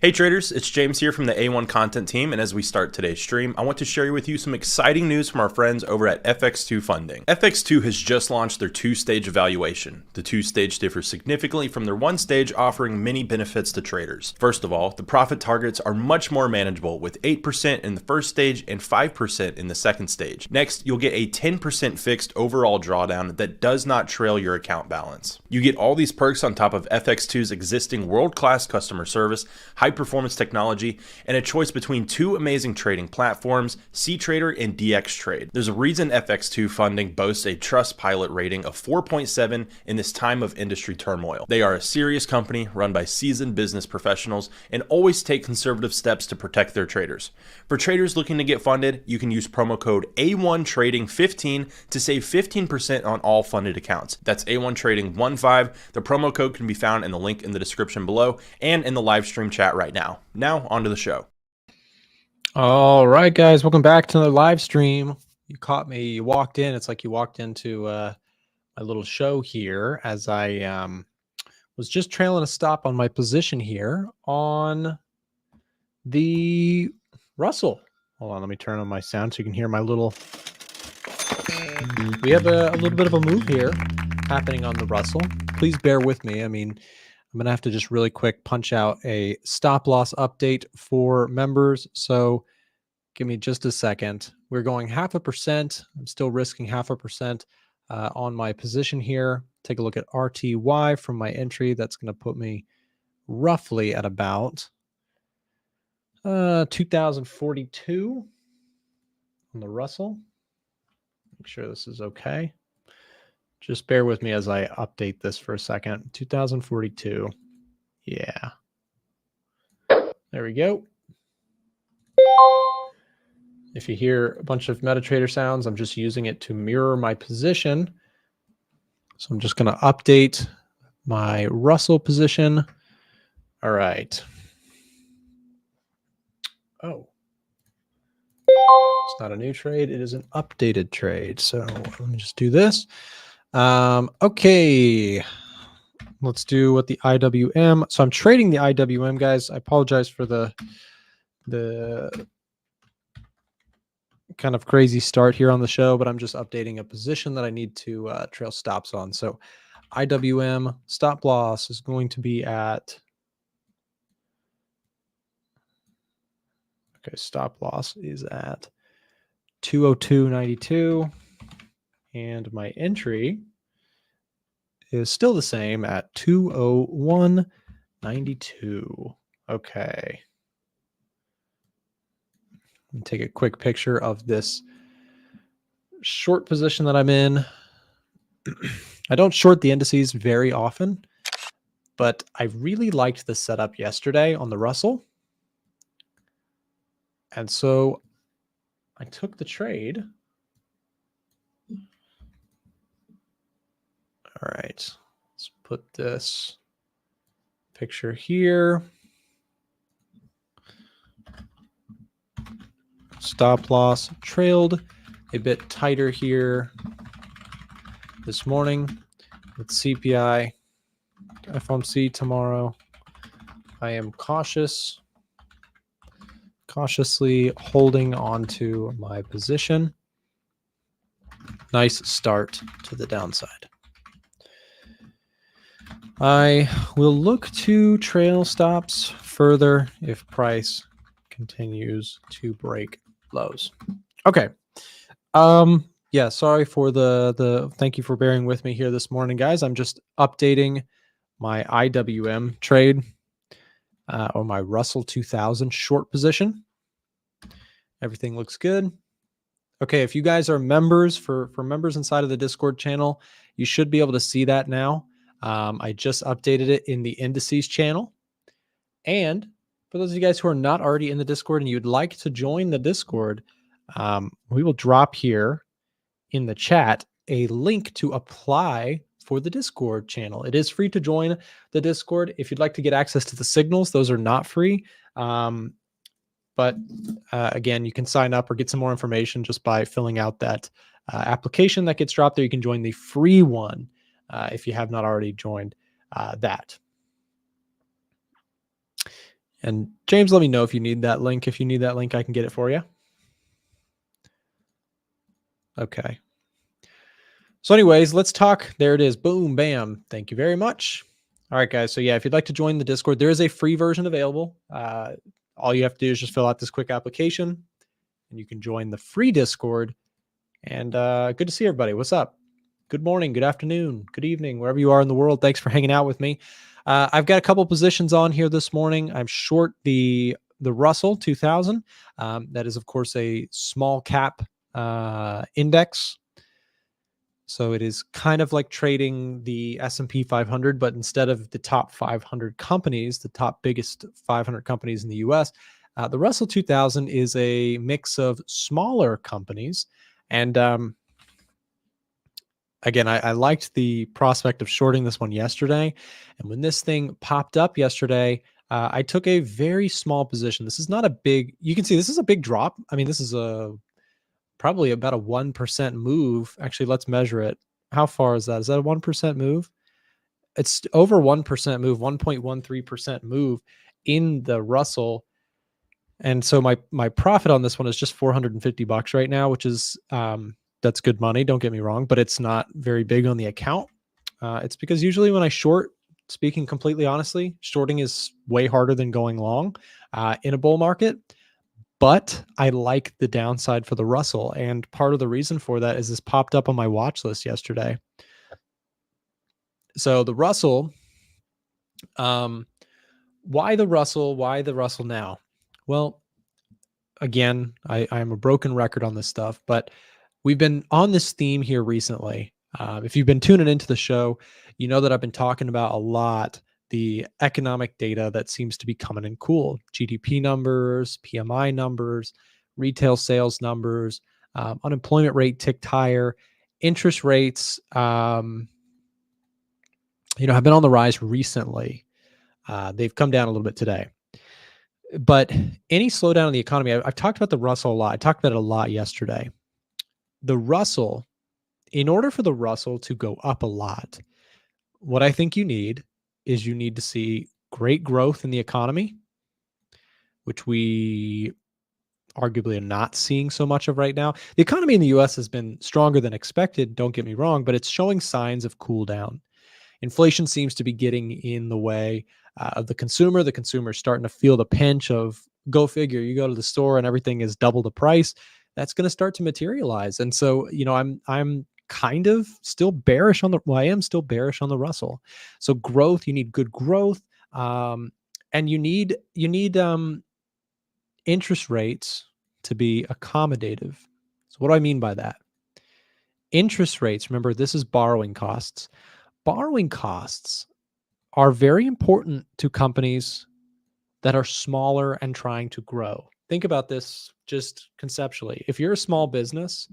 Hey traders, it's James here from the A1 content team, and as we start today's stream, I want to share with you some exciting news from our friends over at FX2 Funding. FX2 has just launched their two-stage evaluation. The two-stage differs significantly from their one-stage, offering many benefits to traders. First of all, the profit targets are much more manageable, with 8% in the first stage and 5% in the second stage. Next, you'll get a 10% fixed overall drawdown that does not trail your account balance. You get all these perks on top of FX2's existing world-class customer service, high-performance technology, and a choice between two amazing trading platforms, CTrader and DXTrade. There's a reason FX2 Funding boasts a Trustpilot rating of 4.7 in this time of industry turmoil. They are a serious company run by seasoned business professionals and always take conservative steps to protect their traders. For traders looking to get funded, you can use promo code A1Trading15 to save 15% on all funded accounts. That's A1Trading15. The promo code can be found in the link in the description below and in the live stream chat right now. Now, on to the show. All right, guys, welcome back to another live stream. You caught me, you walked in. It's like you walked into my little show here as I was just trailing a stop on my position here on the Russell. Hold on, let me turn on my sound so you can hear my little... We have a little bit of a move here happening on the Russell. Please bear with me. I mean, I'm going to have to just really quick punch out a stop loss update for members. So give me just a second. We're going 0.5%. I'm still risking 0.5% on my position here. Take a look at RTY from my entry. That's going to put me roughly at about 2042 on the Russell. Make sure this is okay. Just bear with me as I update this for a second. 2042. Yeah. There we go. If you hear a bunch of MetaTrader sounds, I'm just using it to mirror my position. So I'm just going to update my Russell position. All right. Oh. It's not a new trade. It is an updated trade. So let me just do this. Okay, let's do what the IWM. So I'm trading the IWM, guys. I apologize for the kind of crazy start here on the show, but I'm just updating a position that I need to trail stops on. So IWM stop loss is going to be at, okay, stop loss is at 202.92. And my entry is still the same at 201.92. Okay. Let me take a quick picture of this short position that I'm in. I don't short the indices very often, but I really liked the setup yesterday on the Russell. And so I took the trade. All right, let's put this picture here. Stop loss trailed a bit tighter here this morning with CPI, FOMC tomorrow. I am cautiously holding onto my position. Nice start to the downside. I will look to trail stops further if price continues to break lows. Okay. Yeah, sorry for thank you for bearing with me here this morning, guys. I'm just updating my IWM trade or my Russell 2000 short position. Everything looks good. Okay, if you guys are members, for members inside of the Discord channel, you should be able to see that now. I just updated it in the indices channel. And for those of you guys who are not already in the Discord and you'd like to join the Discord, we will drop here in the chat a link to apply for the Discord channel. It is free to join the Discord. If you'd like to get access to the signals, those are not free. But again, you can sign up or get some more information just by filling out that application that gets dropped there. You can join the free one if you have not already joined that. And James, let me know if you need that link. If you need that link, I can get it for you. Okay. So anyways, let's talk. There it is. Boom, bam. Thank you very much. All right, guys. So yeah, if you'd like to join the Discord, there is a free version available. All you have to do is just fill out this quick application and you can join the free Discord. And good to see everybody. What's up? Good morning, good afternoon, good evening, wherever you are in the world. Thanks for hanging out with me. I've got a couple positions on here this morning. I'm short the Russell 2000. That is, of course, a small cap index. So it is kind of like trading the S&P 500, but instead of the top 500 companies, the top biggest 500 companies in the US, the Russell 2000 is a mix of smaller companies. And again, I liked the prospect of shorting this one yesterday. And when this thing popped up yesterday, I took a very small position. This is not a big, you can see this is a big drop. I mean, this is probably about a 1% move. Actually, let's measure it. How far is that? Is that a 1% move? It's over 1% move, 1.13% move in the Russell. And so my profit on this one is just $450 right now, which is that's good money. Don't get me wrong, but it's not very big on the account. It's because usually when I short, speaking completely honestly, shorting is way harder than going long in a bull market. But I like the downside for the Russell. And part of the reason for that is this popped up on my watch list yesterday. So the Russell, why the Russell? Why the Russell now? Well, again, I'm a broken record on this stuff, but we've been on this theme here recently. If you've been tuning into the show, you know that I've been talking about a lot the economic data that seems to be coming in cool. GDP numbers, PMI numbers, retail sales numbers, unemployment rate ticked higher, interest rates, have been on the rise recently. They've come down a little bit today. But any slowdown in the economy, I've talked about the Russell a lot. I talked about it a lot yesterday. The Russell, in order for the Russell to go up a lot, what I think you need is you need to see great growth in the economy, which we arguably are not seeing so much of right now. The economy in the US has been stronger than expected, don't get me wrong, but it's showing signs of cool down. Inflation seems to be getting in the way of the consumer. The consumer is starting to feel the pinch of, go figure, you go to the store and everything is double the price. That's going to start to materialize. And so, I'm kind of still bearish on I am still bearish on the Russell. So growth, you need good growth. And you need interest rates to be accommodative. So what do I mean by that? Interest rates, remember, this is borrowing costs. Borrowing costs are very important to companies that are smaller and trying to grow. Think about this just conceptually. If you're a small business,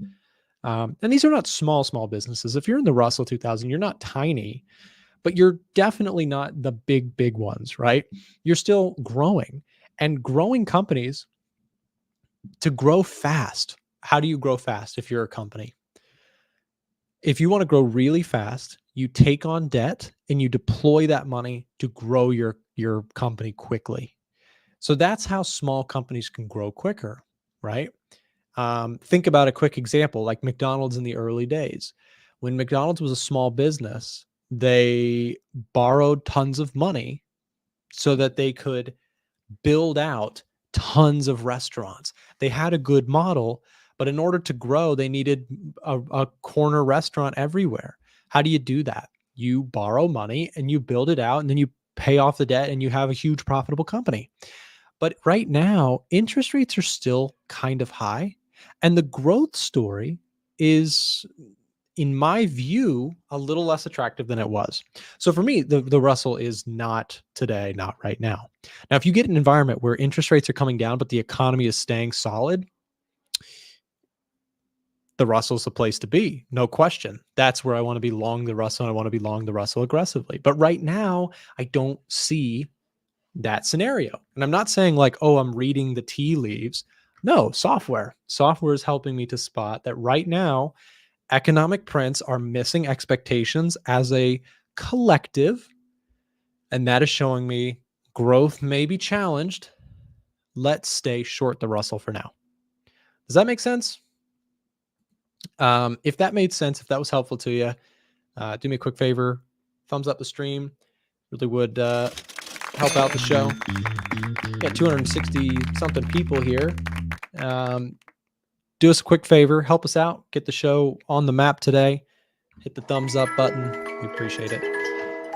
and these are not small businesses. If you're in the Russell 2000, you're not tiny, but you're definitely not the big ones, right? You're still growing, and growing companies to grow fast. How do you grow fast if you're a company? If you want to grow really fast, you take on debt and you deploy that money to grow your company quickly. So that's how small companies can grow quicker, right? Think about a quick example like McDonald's in the early days. When McDonald's was a small business, they borrowed tons of money so that they could build out tons of restaurants. They had a good model, but in order to grow, they needed a corner restaurant everywhere. How do you do that? You borrow money and you build it out, and then you pay off the debt and you have a huge profitable company. But right now, interest rates are still kind of high. And the growth story is, in my view, a little less attractive than it was. So for me, the Russell is not today, not right now. Now, if you get an environment where interest rates are coming down, but the economy is staying solid, the Russell's the place to be, no question. That's where I want to be long the Russell. And I want to be long the Russell aggressively. But right now, I don't see that scenario. And I'm not saying like, oh, I'm reading the tea leaves. No, software is helping me to spot that right now, economic prints are missing expectations as a collective. And that is showing me growth may be challenged. Let's stay short the Russell for now. Does that make sense? If that made sense, if that was helpful to you, do me a quick favor, thumbs up the stream. Really would help out the show. Got 260 something people here. Do us a quick favor, help us out, get the show on the map today. Hit the thumbs up button. We appreciate it.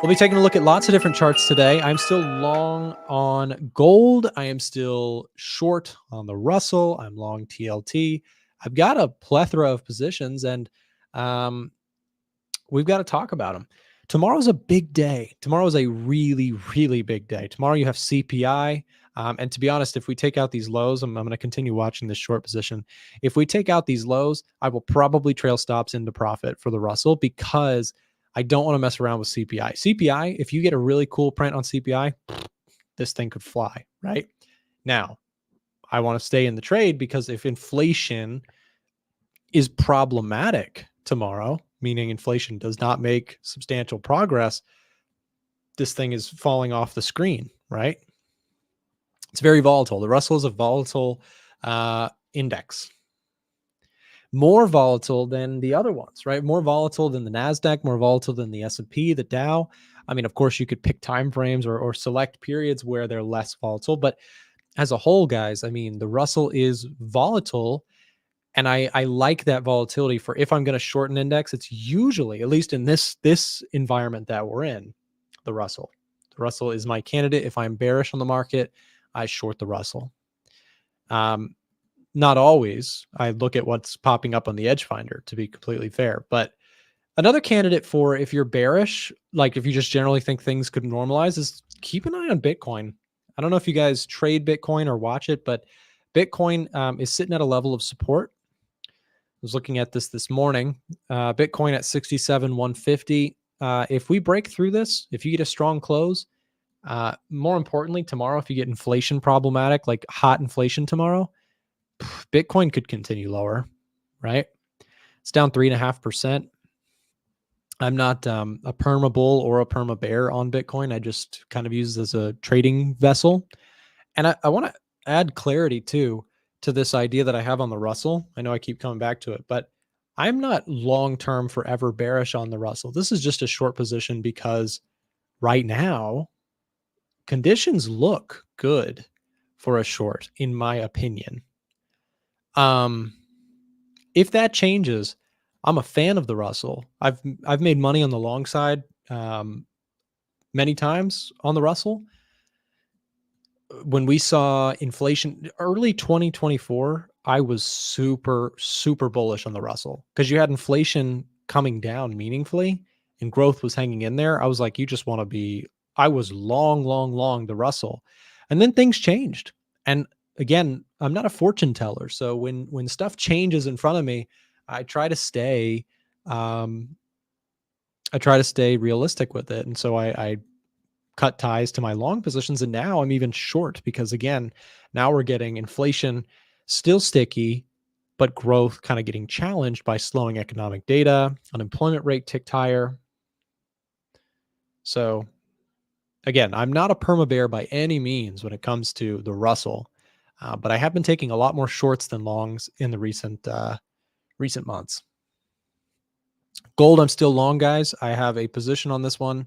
We'll be taking a look at lots of different charts today. I'm still long on gold. I am still short on the Russell. I'm long TLT. I've got a plethora of positions, and we've got to talk about them. Tomorrow's a big day. Tomorrow is a really, really big day. Tomorrow you have CPI. And to be honest, if we take out these lows, I'm going to continue watching this short position. If we take out these lows, I will probably trail stops into profit for the Russell because I don't want to mess around with CPI. CPI, if you get a really cool print on CPI, this thing could fly, right? Now, I want to stay in the trade because if inflation is problematic tomorrow, meaning inflation does not make substantial progress, this thing is falling off the screen, right? It's very volatile. The Russell is a volatile index. More volatile than the other ones, right? More volatile than the NASDAQ, more volatile than the S&P, the Dow. I mean, of course, you could pick time frames or select periods where they're less volatile. But as a whole, guys, I mean, the Russell is volatile. And I like that volatility for if I'm going to short an index, it's usually, at least in this environment that we're in, the Russell. The Russell is my candidate. If I'm bearish on the market, I short the Russell. Not always. I look at what's popping up on the EDGEFINDER, to be completely fair. But another candidate for if you're bearish, like if you just generally think things could normalize, is keep an eye on Bitcoin. I don't know if you guys trade Bitcoin or watch it, but Bitcoin is sitting at a level of support. I was looking at this morning. Bitcoin at 67,150. If we break through this, if you get a strong close, more importantly, tomorrow, if you get inflation problematic, like hot inflation tomorrow, Bitcoin could continue lower, right? It's down 3.5%. I'm not a perma bull or a perma bear on Bitcoin. I just kind of use it as a trading vessel. And I want to add clarity too to this idea that I have on the Russell. I know I keep coming back to it, but I'm not long-term forever bearish on the Russell. This is just a short position because right now, conditions look good for a short, in my opinion. If that changes, I'm a fan of the Russell. I've made money on the long side many times on the Russell. When we saw inflation early 2024, I was super, super bullish on the Russell because you had inflation coming down meaningfully and growth was hanging in there. I was like, you just want to be, I was long the Russell. And then things changed. And again, I'm not a fortune teller. So when stuff changes in front of me, I try to stay realistic with it. And so I cut ties to my long positions. And now I'm even short because again, now we're getting inflation still sticky, but growth kind of getting challenged by slowing economic data, unemployment rate ticked higher. So again, I'm not a perma bear by any means when it comes to the Russell, but I have been taking a lot more shorts than longs in the recent months. Gold, I'm still long, guys. I have a position on this one.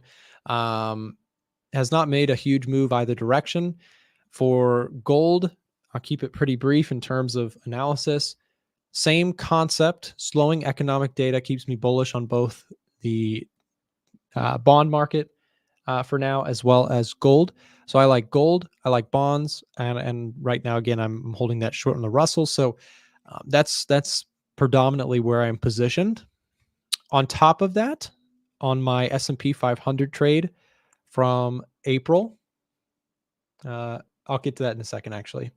Has not made a huge move either direction. For gold, I'll keep it pretty brief in terms of analysis. Same concept. Slowing economic data keeps me bullish on both the bond market for now, as well as gold. So I like gold, I like bonds, and right now, again, I'm holding that short on the Russell. So that's predominantly where I'm positioned. On top of that, on my S&P 500 trade from April, I'll get to that in a second, actually.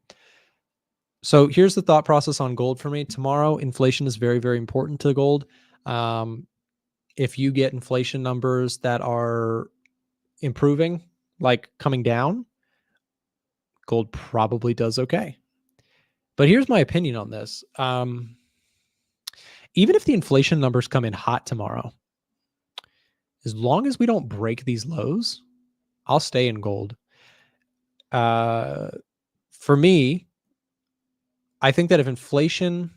So here's the thought process on gold for me. Tomorrow, inflation is very, very important to gold. If you get inflation numbers that are improving, like coming down, gold probably does okay. But here's my opinion on this. Even if the inflation numbers come in hot tomorrow, as long as we don't break these lows, I'll stay in gold. For me, I think that if inflation,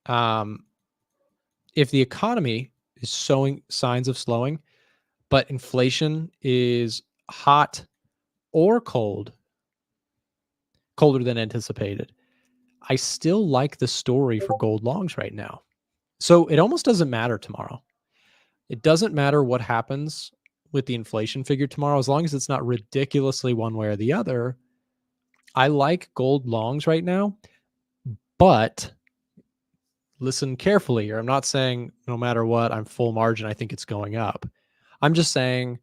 if the economy is showing signs of slowing, but inflation is hot or colder than anticipated, I still like the story for gold longs right now. So it almost doesn't matter tomorrow. It doesn't matter what happens with the inflation figure tomorrow, as long as it's not ridiculously one way or the other. I like gold longs right now, but listen carefully here. I'm not saying no matter what, I'm full margin, I think it's going up. I'm just saying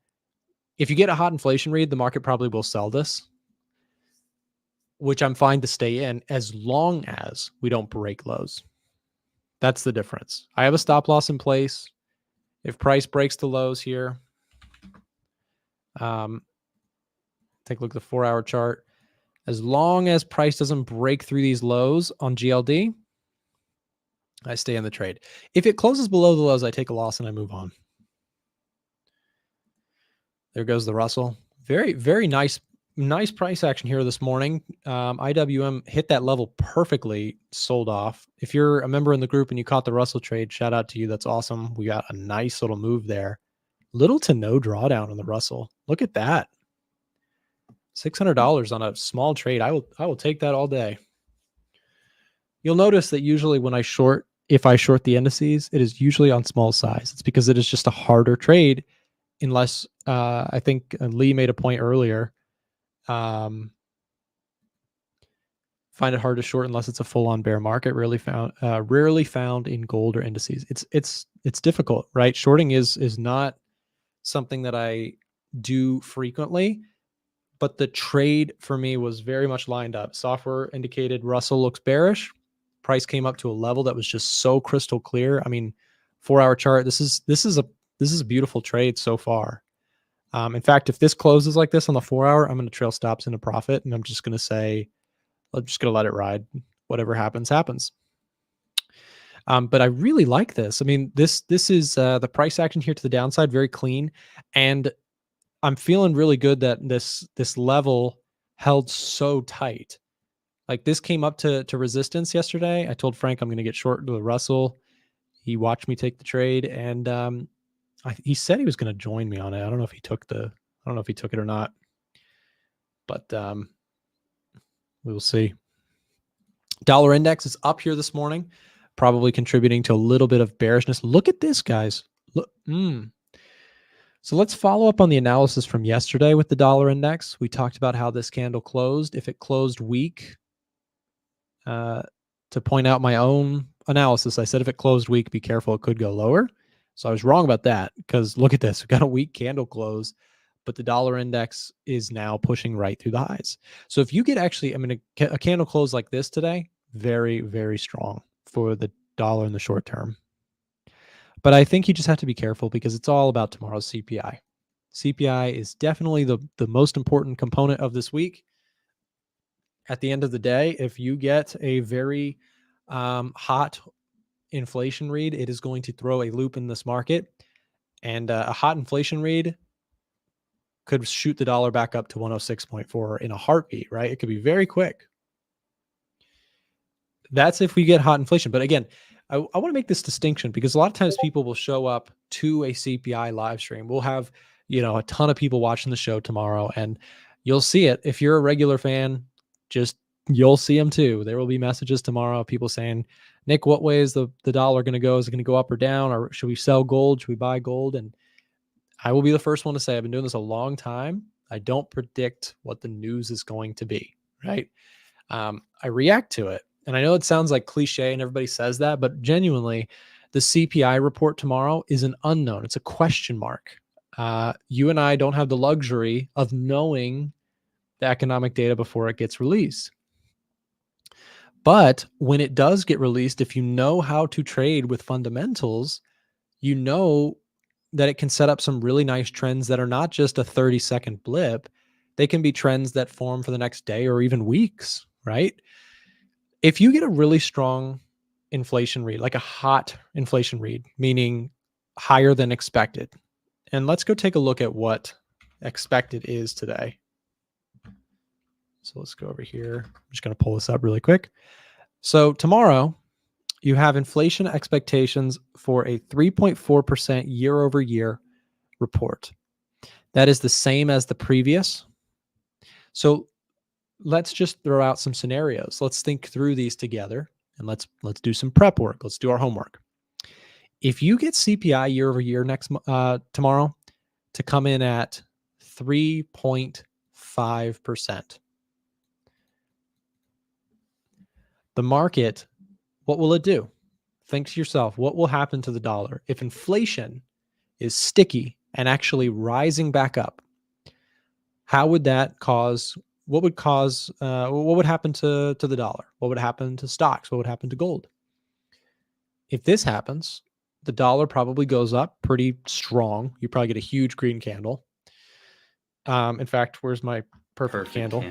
if you get a hot inflation read, the market probably will sell this, which I'm fine to stay in as long as we don't break lows. That's the difference. I have a stop loss in place. If price breaks the lows here, take a look at the 4-hour chart. As long as price doesn't break through these lows on GLD, I stay in the trade. If it closes below the lows, I take a loss and I move on. There goes the Russell. Very, very nice price action here this morning. IWM hit that level perfectly, sold off. If you're a member in the group and you caught the Russell trade, shout out to you. That's awesome. We got a nice little move there. Little to no drawdown on the Russell. Look at that. $600 on a small trade. I will take that all day. You'll notice that usually when I short, if I short the indices, it is usually on small size. It's because it is just a harder trade, unless I think Lee made a point earlier. Find it hard to short unless it's a full-on bear market. Rarely found in gold or indices. It's difficult, right? Shorting is not something that I do frequently. But the trade for me was very much lined up. Software indicated Russell looks bearish. Price came up to a level that was just so crystal clear. I mean, 4-hour chart. This is a beautiful trade so far. In fact, if this closes like this on the 4-hour, I'm going to trail stops into profit, and I'm just going to say, I'm just going to let it ride. Whatever happens, happens. But I really like this. I mean, this is the price action here to the downside, very clean, and I'm feeling really good that this level held so tight. Like this came up to resistance yesterday. I told Frank I'm going to get short to the Russell. He watched me take the trade, and he said he was going to join me on it. I don't know if he took it or not, but we will see. Dollar index is up here this morning, probably contributing to a little bit of bearishness. Look at this, guys. Look. So let's follow up on the analysis from yesterday with the dollar index. We talked about how this candle closed. If it closed weak, to point out my own analysis, I said if it closed weak, be careful, it could go lower. So I was wrong about that because look at this. We've got a weak candle close, but the dollar index is now pushing right through the highs. So if you get actually, a candle close like this today, very, very strong for the dollar in the short term. But I think you just have to be careful because it's all about tomorrow's CPI. CPI is definitely the most important component of this week. At the end of the day, if you get a very hot inflation read, it is going to throw a loop in this market. And a hot inflation read could shoot the dollar back up to 106.4 in a heartbeat, right? It could be very quick. That's if we get hot inflation. But again, I want to make this distinction because a lot of times people will show up to a CPI live stream. We'll have, a ton of people watching the show tomorrow, and you'll see it. If you're a regular fan, you'll see them too. There will be messages tomorrow, people saying, Nick, what way is the dollar going to go? Is it going to go up or down? Or should we sell gold? Should we buy gold? And I will be the first one to say, I've been doing this a long time. I don't predict what the news is going to be, right? I react to it. And I know it sounds like cliche and everybody says that, but genuinely, the CPI report tomorrow is an unknown. It's a question mark. You and I don't have the luxury of knowing the economic data before it gets released. But when it does get released, if you know how to trade with fundamentals, you know that it can set up some really nice trends that are not just a 30-second blip. They can be trends that form for the next day or even weeks, right? If you get a really strong inflation read, like a hot inflation read, meaning higher than expected, and let's go take a look at what expected is today. So let's go over here. I'm just going to pull this up really quick. So tomorrow, you have inflation expectations for a 3.4% year over year report. That is the same as the previous. So let's just throw out some scenarios. Let's think through these together, and let's do some prep work. Let's do our homework. If you get CPI year over year tomorrow to come in at 3.5%, the market, what will it do? Think to yourself, what will happen to the dollar if inflation is sticky and actually rising back up? How would that cause? What would happen to the dollar? What would happen to stocks? What would happen to gold? If this happens, the dollar probably goes up pretty strong. You probably get a huge green candle. In fact, where's my perfect candle?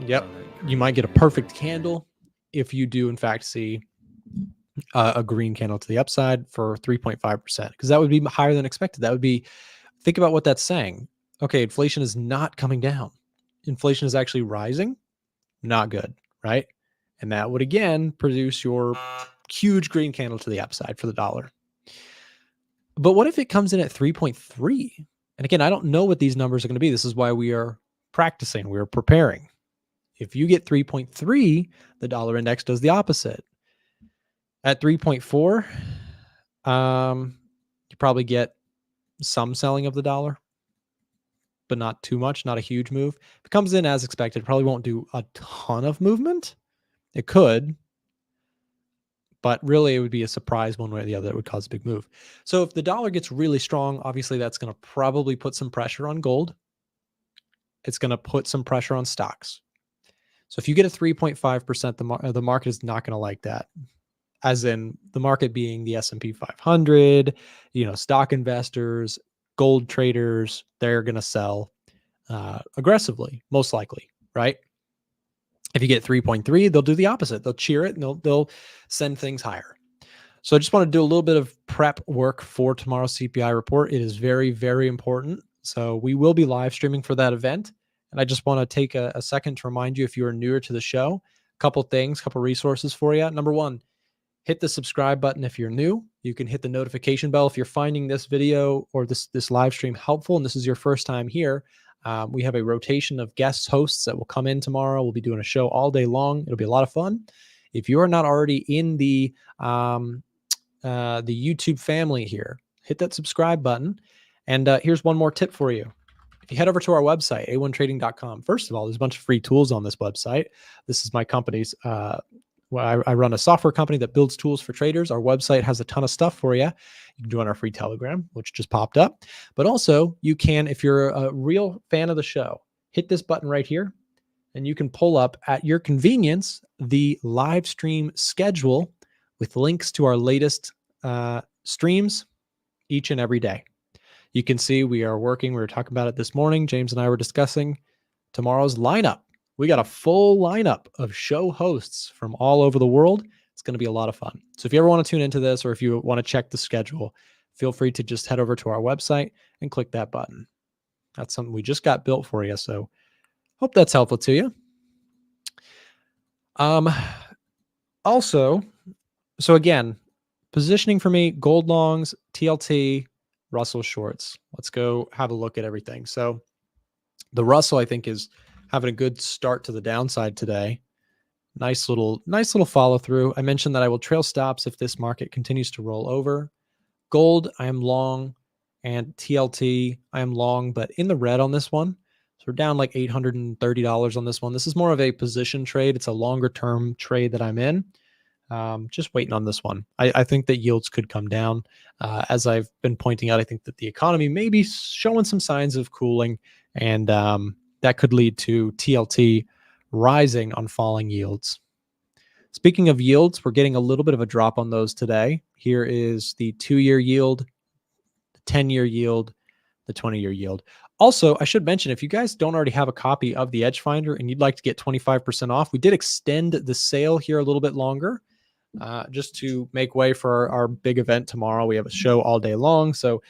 Yep. You might get a perfect candle if you do, in fact, see a green candle to the upside for 3.5%, because that would be higher than expected. That would be, think about what that's saying. Okay, inflation is not coming down. Inflation is actually rising. Not good, right? And that would, again, produce your huge green candle to the upside for the dollar. But what if it comes in at 3.3? And again, I don't know what these numbers are going to be. This is why we are practicing. We're preparing. If you get 3.3, the dollar index does the opposite. At 3.4, you probably get some selling of the dollar, but not too much, not a huge move. If it comes in as expected, probably won't do a ton of movement. It could, but really it would be a surprise one way or the other that would cause a big move. So if the dollar gets really strong, obviously that's going to probably put some pressure on gold. It's going to put some pressure on stocks. So if you get a 3.5%, the market is not going to like that. As in the market being the S&P 500, stock investors, gold traders, they're going to sell aggressively, most likely, right? If you get 3.3, they'll do the opposite. They'll cheer it and they'll send things higher. So I just want to do a little bit of prep work for tomorrow's CPI report. It is very, very important. So we will be live streaming for that event. And I just want to take a second to remind you, if you are newer to the show, a couple resources for you. Number one, hit the subscribe button if you're new. You can hit the notification bell if you're finding this video or this live stream helpful and this is your first time here. We have a rotation of guest hosts that will come in tomorrow. We'll be doing a show all day long. It'll be a lot of fun. If you are not already in the YouTube family here, hit that subscribe button. And here's one more tip for you. If you head over to our website, a1trading.com, first of all, there's a bunch of free tools on this website. This is my company's I run a software company that builds tools for traders. Our website has a ton of stuff for you. You can join our free Telegram, which just popped up. But also you can, if you're a real fan of the show, hit this button right here and you can pull up at your convenience the live stream schedule with links to our latest streams each and every day. You can see we are working. We were talking about it this morning. James and I were discussing tomorrow's lineup. We got a full lineup of show hosts from all over the world. It's going to be a lot of fun. So if you ever want to tune into this or if you want to check the schedule, feel free to just head over to our website and click that button. That's something we just got built for you. So hope that's helpful to you. Also, so again, positioning for me, gold longs, TLT, Russell shorts. Let's go have a look at everything. So the Russell, I think, is having a good start to the downside today. Nice little follow through. I mentioned that I will trail stops if this market continues to roll over. Gold, I am long, and TLT, I am long, but in the red on this one. So we're down like $830 on this one. This is more of a position trade. It's a longer term trade that I'm in. Just waiting on this one. I think that yields could come down. As I've been pointing out, I think that the economy may be showing some signs of cooling, and that could lead to TLT rising on falling yields. Speaking of yields, we're getting a little bit of a drop on those today. Here is the 2-year yield, the 10-year yield, the 20-year yield. Also, I should mention, if you guys don't already have a copy of the EDGEFINDER and you'd like to get 25% off, we did extend the sale here a little bit longer. just to make way for our big event tomorrow. We have a show all day long. So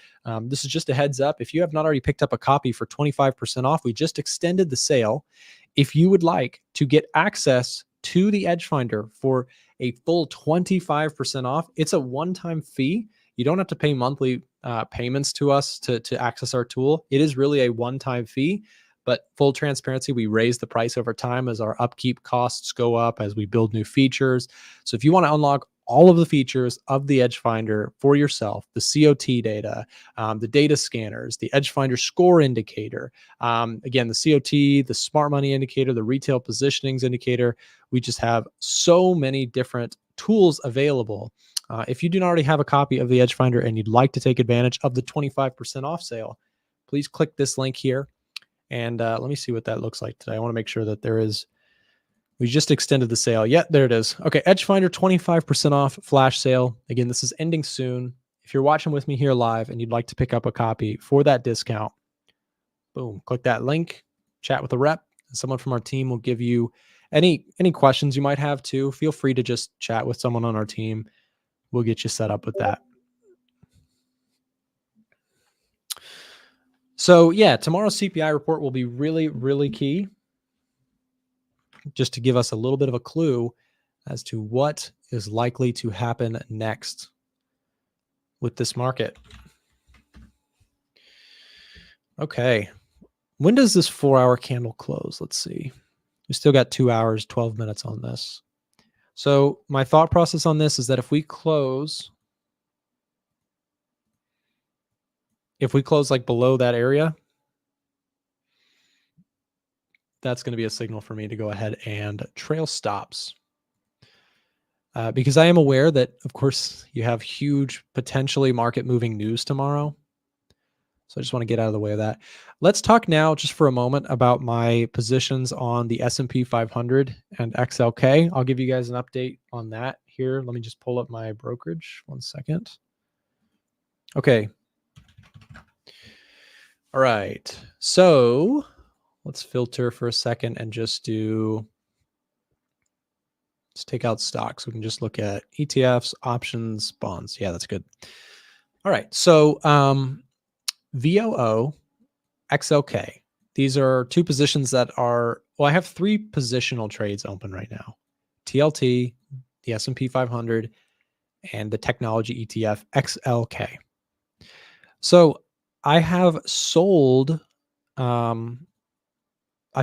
this is just a heads up. If you have not already picked up a copy for 25% off, we just extended the sale. If you would like to get access to the EDGEFINDER for a full 25% off, it's a one-time fee. You don't have to pay monthly payments to us to access our tool. It is really a one-time fee, but full transparency, we raise the price over time as our upkeep costs go up, as we build new features. So if you want to unlock all of the features of the EDGEFINDER for yourself, the COT data, the data scanners, the EDGEFINDER score indicator, again, the COT, the smart money indicator, the retail positionings indicator, we just have so many different tools available. If you do not already have a copy of the EDGEFINDER and you'd like to take advantage of the 25% off sale, please click this link here. And let me see what that looks like today. I want to make sure that there is, we just extended the sale. Yeah, there it is. Okay, EDGEFINDER 25% off flash sale. Again, this is ending soon. If you're watching with me here live and you'd like to pick up a copy for that discount, boom, click that link, chat with a rep, and someone from our team will give you any questions you might have too. Feel free to just chat with someone on our team. We'll get you set up with that. So yeah, tomorrow's CPI report will be really, really key, just to give us a little bit of a clue as to what is likely to happen next with this market. Okay. When does this 4-hour candle close? Let's see. We still got 2 hours, 12 minutes on this. So my thought process on this is that if we close like below that area, that's going to be a signal for me to go ahead and trail stops. Because I am aware that, of course, you have huge potentially market moving news tomorrow. So I just want to get out of the way of that. Let's talk now just for a moment about my positions on the S&P 500 and XLK. I'll give you guys an update on that here. Let me just pull up my brokerage. 1 second. Okay. All right. So let's filter for a second and just let's take out stocks. We can just look at ETFs, options, bonds. Yeah, that's good. All right. So VOO, XLK. These are two positions that are, well, I have 3 positional trades open right now. TLT, the S&P 500, and the technology ETF XLK. So I have sold, I've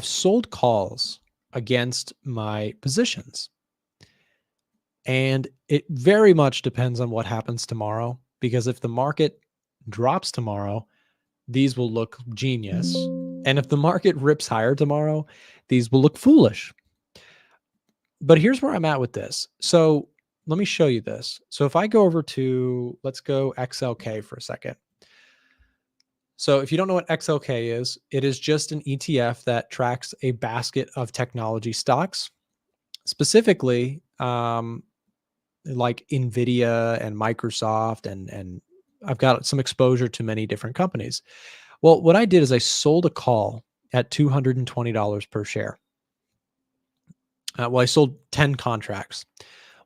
sold calls against my positions. And it very much depends on what happens tomorrow, because if the market drops tomorrow, these will look genius. And if the market rips higher tomorrow, these will look foolish. But here's where I'm at with this. So let me show you this. So if I go over to, let's go XLK for a second. So if you don't know what XLK is, it is just an ETF that tracks a basket of technology stocks, specifically like NVIDIA and Microsoft, and I've got some exposure to many different companies. Well, what I did is I sold a call at $220 per share. I sold 10 contracts.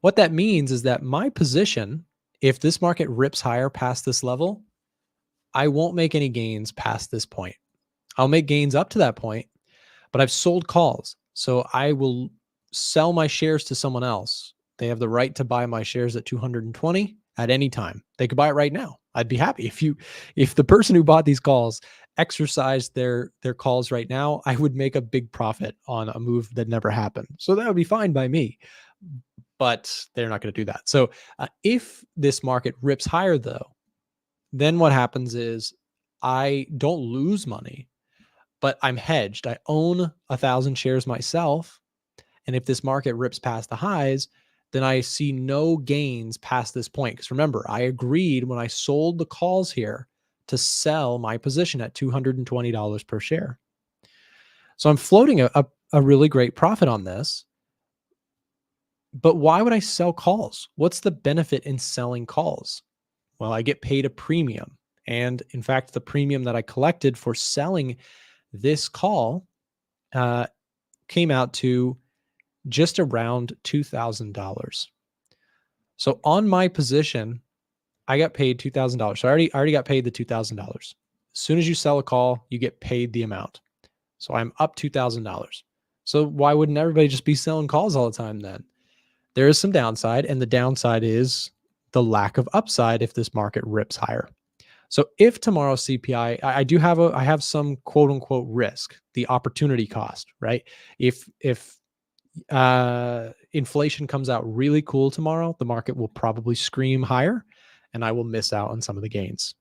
What that means is that my position, if this market rips higher past this level, I won't make any gains past this point. I'll make gains up to that point, but I've sold calls. So I will sell my shares to someone else. They have the right to buy my shares at 220 at any time. They could buy it right now. I'd be happy if the person who bought these calls exercised their calls right now, I would make a big profit on a move that never happened. So that would be fine by me, but they're not going to do that. So if this market rips higher though, then what happens is I don't lose money, but I'm hedged. I own 1,000 shares myself. And if this market rips past the highs, then I see no gains past this point. Because remember, I agreed when I sold the calls here to sell my position at $220 per share. So I'm floating a really great profit on this. But why would I sell calls? What's the benefit in selling calls? Well, I get paid a premium. And in fact, the premium that I collected for selling this call came out to just around $2,000. So on my position, I got paid $2,000. So I already got paid the $2,000. As soon as you sell a call, you get paid the amount. So I'm up $2,000. So why wouldn't everybody just be selling calls all the time then? There is some downside, and the downside is the lack of upside if this market rips higher. So if tomorrow's CPI, I have some quote unquote risk, the opportunity cost, right? If inflation comes out really cool tomorrow, the market will probably scream higher, and I will miss out on some of the gains.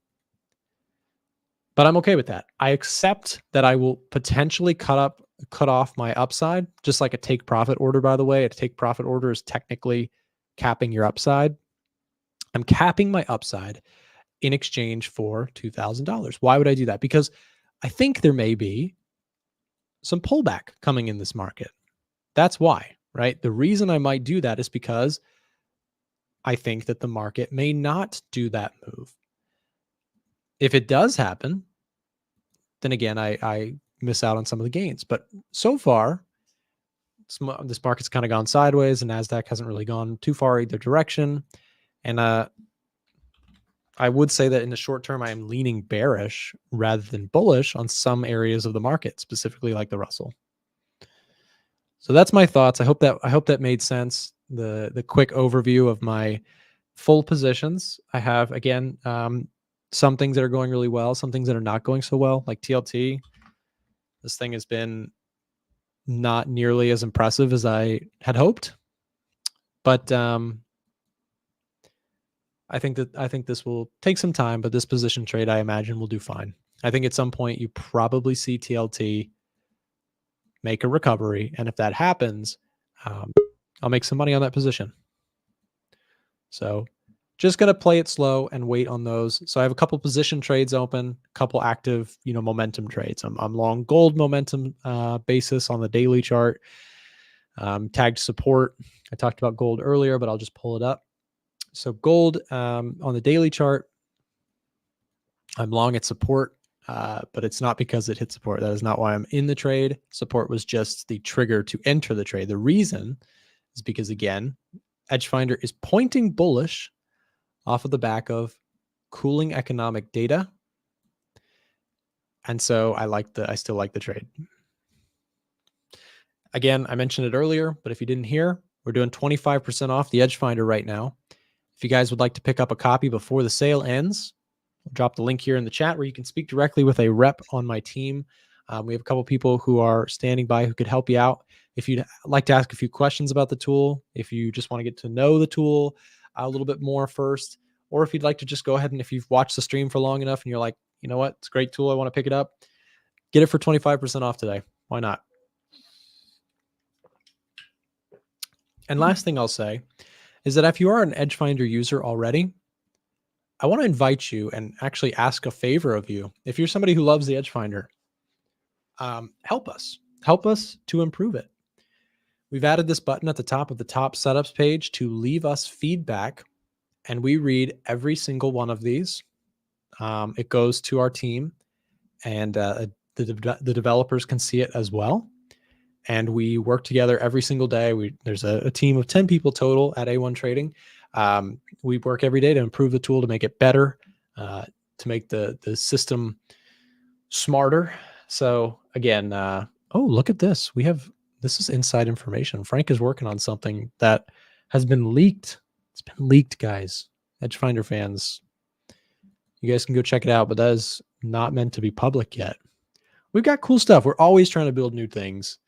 But I'm okay with that. I accept that I will potentially cut off my upside, just like a take profit order, by the way. A take profit order is technically capping your upside. I'm capping my upside in exchange for $2,000. Why would I do that? Because I think there may be some pullback coming in this market. That's why, right? The reason I might do that is because I think that the market may not do that move. If it does happen, then again, I miss out on some of the gains. But so far, this market's kind of gone sideways, and NASDAQ hasn't really gone too far either direction. And I would say that in the short term, I am leaning bearish rather than bullish on some areas of the market, specifically like the Russell. So that's my thoughts. I hope that made sense. The quick overview of my full positions. I have, again, some things that are going really well, some things that are not going so well, like TLT. This thing has been not nearly as impressive as I had hoped, but I think this will take some time, but this position trade, I imagine, will do fine. I think at some point you probably see TLT make a recovery, and if that happens, I'll make some money on that position. So just going to play it slow and wait on those. So I have a couple position trades open, a couple active, momentum trades. I'm long gold momentum basis on the daily chart. Tagged support. I talked about gold earlier, but I'll just pull it up. So gold on the daily chart, I'm long at support, but it's not because it hit support. That is not why I'm in the trade. Support was just the trigger to enter the trade. The reason is because, again, EDGEFINDER is pointing bullish off of the back of cooling economic data. And so I still like the trade. Again, I mentioned it earlier, but if you didn't hear, we're doing 25% off the EDGEFINDER right now. If you guys would like to pick up a copy before the sale ends, I'll drop the link here in the chat where you can speak directly with a rep on my team. We have a couple people who are standing by who could help you out. If you'd like to ask a few questions about the tool, if you just want to get to know the tool a little bit more first, or if you'd like to just go ahead and if you've watched the stream for long enough and you're like, you know what, it's a great tool, I want to pick it up, get it for 25% off today. Why not? And last thing I'll say is that if you are an EDGEFINDER user already, I want to invite you and actually ask a favor of you. If you're somebody who loves the EDGEFINDER, help us to improve it. We've added this button at the top of the top setups page to leave us feedback, and we read every single one of these. It goes to our team, and the developers can see it as well. And we work together every single day. There's a team of 10 people total at A1 Trading. We work every day to improve the tool, to make it better, to make the system smarter. So again, oh, look at this. This is inside information. Frank is working on something that has been leaked. It's been leaked, guys. EDGEFINDER fans, you guys can go check it out, but that is not meant to be public yet. We've got cool stuff. We're always trying to build new things.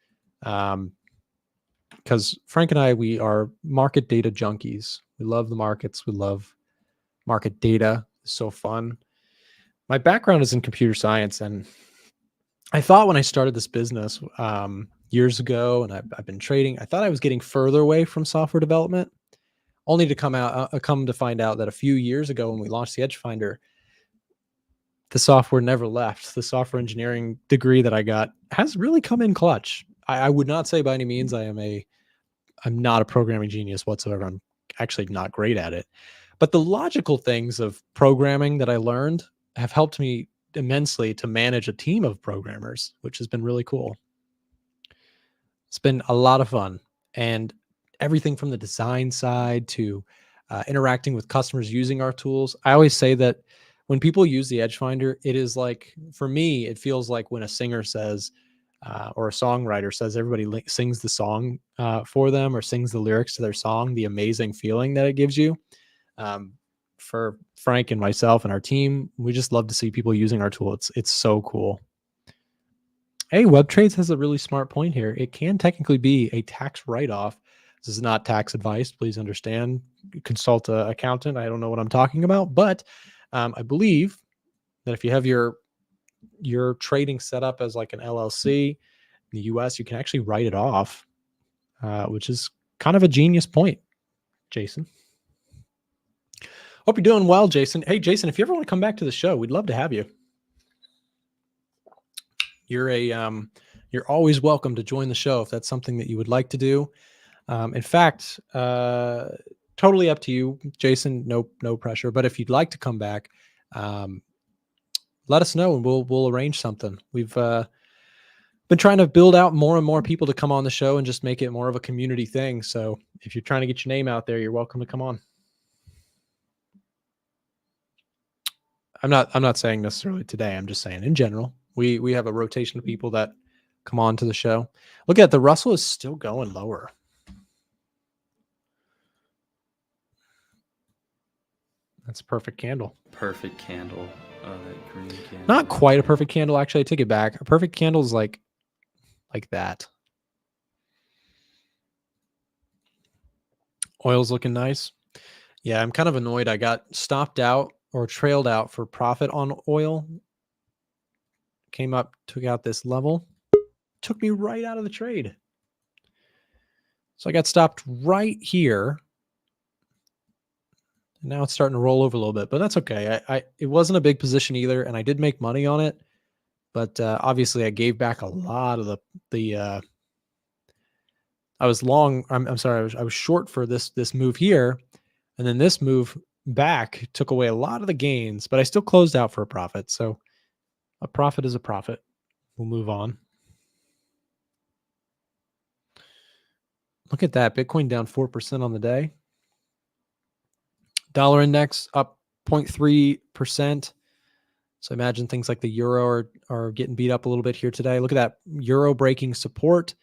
Because Frank and we are market data junkies. We love the markets. We love market data. It's so fun. My background is in computer science, and I thought when I started this business years ago, and I've been trading, I thought I was getting further away from software development, only to come to find out that a few years ago when we launched the EDGEFINDER, the software never left. The software engineering degree that I got has really come in clutch. I would not say by any means I'm not a programming genius whatsoever. I'm actually not great at it. But the logical things of programming that I learned have helped me immensely to manage a team of programmers, which has been really cool. It's been a lot of fun. And everything from the design side to interacting with customers using our tools. I always say that when people use the EDGEFINDER, it is like, for me, it feels like when a singer says, or a songwriter says, everybody sings the song for them or sings the lyrics to their song, the amazing feeling that it gives you. For Frank and myself and our team, we just love to see people using our tool. It's so cool. Hey, WebTrades has a really smart point here. It can technically be a tax write-off. This is not tax advice. Please understand. Consult an accountant. I don't know what I'm talking about, but I believe that if you have your trading set up as like an LLC in the US, you can actually write it off, which is kind of a genius point, Jason. Hope you're doing well, Jason. Hey, Jason, if you ever want to come back to the show, we'd love to have you. You're always welcome to join the show if that's something that you would like to do. In fact, totally up to you, Jason. No pressure. But if you'd like to come back, let us know and we'll arrange something. We've been trying to build out more and more people to come on the show and just make it more of a community thing. So if you're trying to get your name out there, you're welcome to come on. I'm not saying necessarily today. I'm just saying in general. We have a rotation of people that come on to the show. Look at the Russell is still going lower. That's a perfect candle. Perfect candle. That green candle. Not quite a perfect candle, actually. I take it back. A perfect candle is like that. Oil's looking nice. Yeah, I'm kind of annoyed. I got stopped out or trailed out for profit on oil. Came up, took out this level, took me right out of the trade. So I got stopped right here. And now it's starting to roll over a little bit, but that's okay. It wasn't a big position either, and I did make money on it. But obviously I gave back a lot of the I was long, I'm sorry, I was short for this move here, and then this move back took away a lot of the gains, but I still closed out for a profit. So a profit is a profit. We'll move on. Look at that. Bitcoin down 4% on the day. Dollar index up 0.3%. So imagine things like the euro are getting beat up a little bit here today. Look at that. Euro breaking support.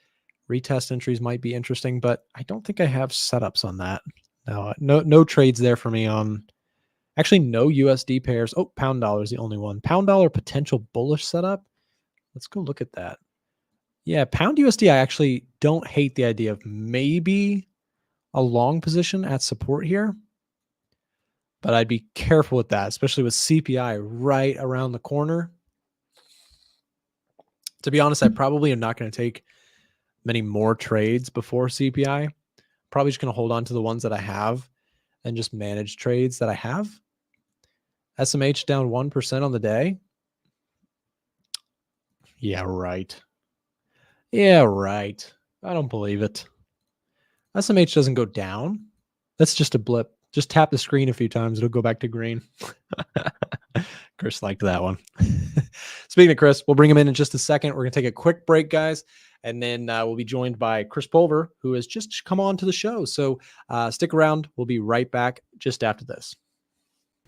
Retest entries might be interesting, but I don't think I have setups on that. No trades there for me on. Actually, no USD pairs. Oh, pound dollar is the only one. Pound dollar potential bullish setup. Let's go look at that. Yeah, pound USD, I actually don't hate the idea of maybe a long position at support here. But I'd be careful with that, especially with CPI right around the corner. To be honest, I probably am not going to take many more trades before CPI. Probably just going to hold on to the ones that I have and just manage trades that I have. SMH down 1% on the day. Yeah, right. Yeah, right. I don't believe it. SMH doesn't go down. That's just a blip. Just tap the screen a few times. It'll go back to green. Chris liked that one. Speaking of Chris, we'll bring him in just a second. We're going to take a quick break, guys. And then we'll be joined by Chris Pulver, who has just come on to the show. So stick around. We'll be right back just after this.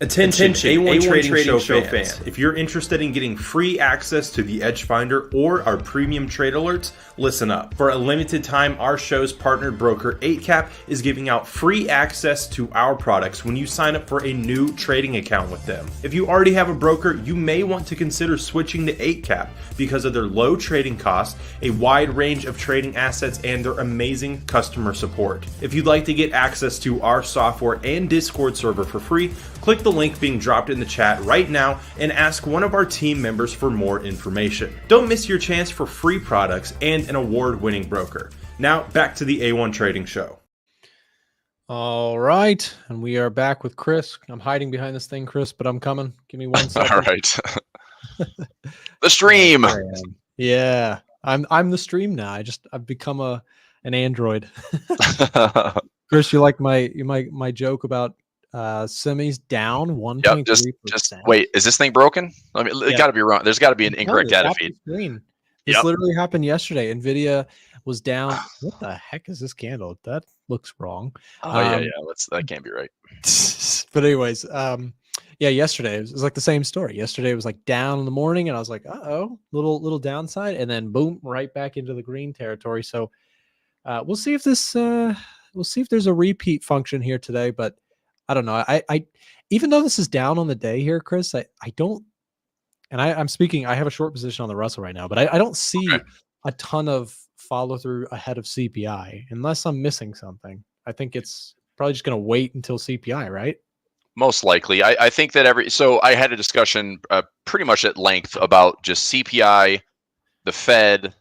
Attention A1 Trading Show fans. If you're interested in getting free access to the EDGEFINDER or our premium trade alerts, listen up. For a limited time, our show's partnered broker, Eightcap, is giving out free access to our products when you sign up for a new trading account with them. If you already have a broker, you may want to consider switching to Eightcap because of their low trading costs, a wide range of trading assets, and their amazing customer support. If you'd like to get access to our software and Discord server for free, click the link being dropped in the chat right now and ask one of our team members for more information. Don't miss your chance for free products and an award-winning broker. Now, back to the A1 Trading Show. All right, and we are back with Chris. I'm hiding behind this thing, Chris, but I'm coming. Give me 1 second. All right. The stream. Yeah, I'm the stream now. I've become an android. Chris, you like my joke about semis down 1.3%? Yep, just wait. Is this thing broken? I mean, it got to be wrong. There's got to be an incorrect data feed. This literally happened yesterday. NVIDIA was down. What the heck is this candle? That looks wrong. Oh yeah. That can't be right. But anyways, yeah, yesterday it was like the same story. Yesterday it was like down in the morning, and I was like, uh-oh, little downside, and then boom, right back into the green territory. So we'll see if this we'll see if there's a repeat function here today, but I don't know. I even though this is down on the day here, Chris, I don't, and I'm speaking, I have a short position on the Russell right now, but I don't see a ton of follow through ahead of CPI unless I'm missing something. I think it's probably just going to wait until CPI, right? Most likely. I think that so I had a discussion pretty much at length about just CPI, the Fed,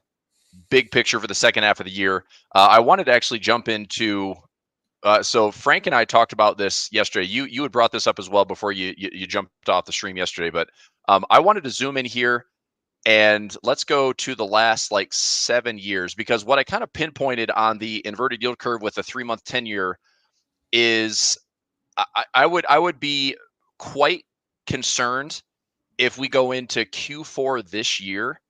big picture for the second half of the year. I wanted to actually jump into, so Frank and I talked about this yesterday. You had brought this up as well before you jumped off the stream yesterday, but I wanted to zoom in here and let's go to the last like 7 years, because what I kind of pinpointed on the inverted yield curve with the 3-month 10-year is I would be quite concerned if we go into Q4 this year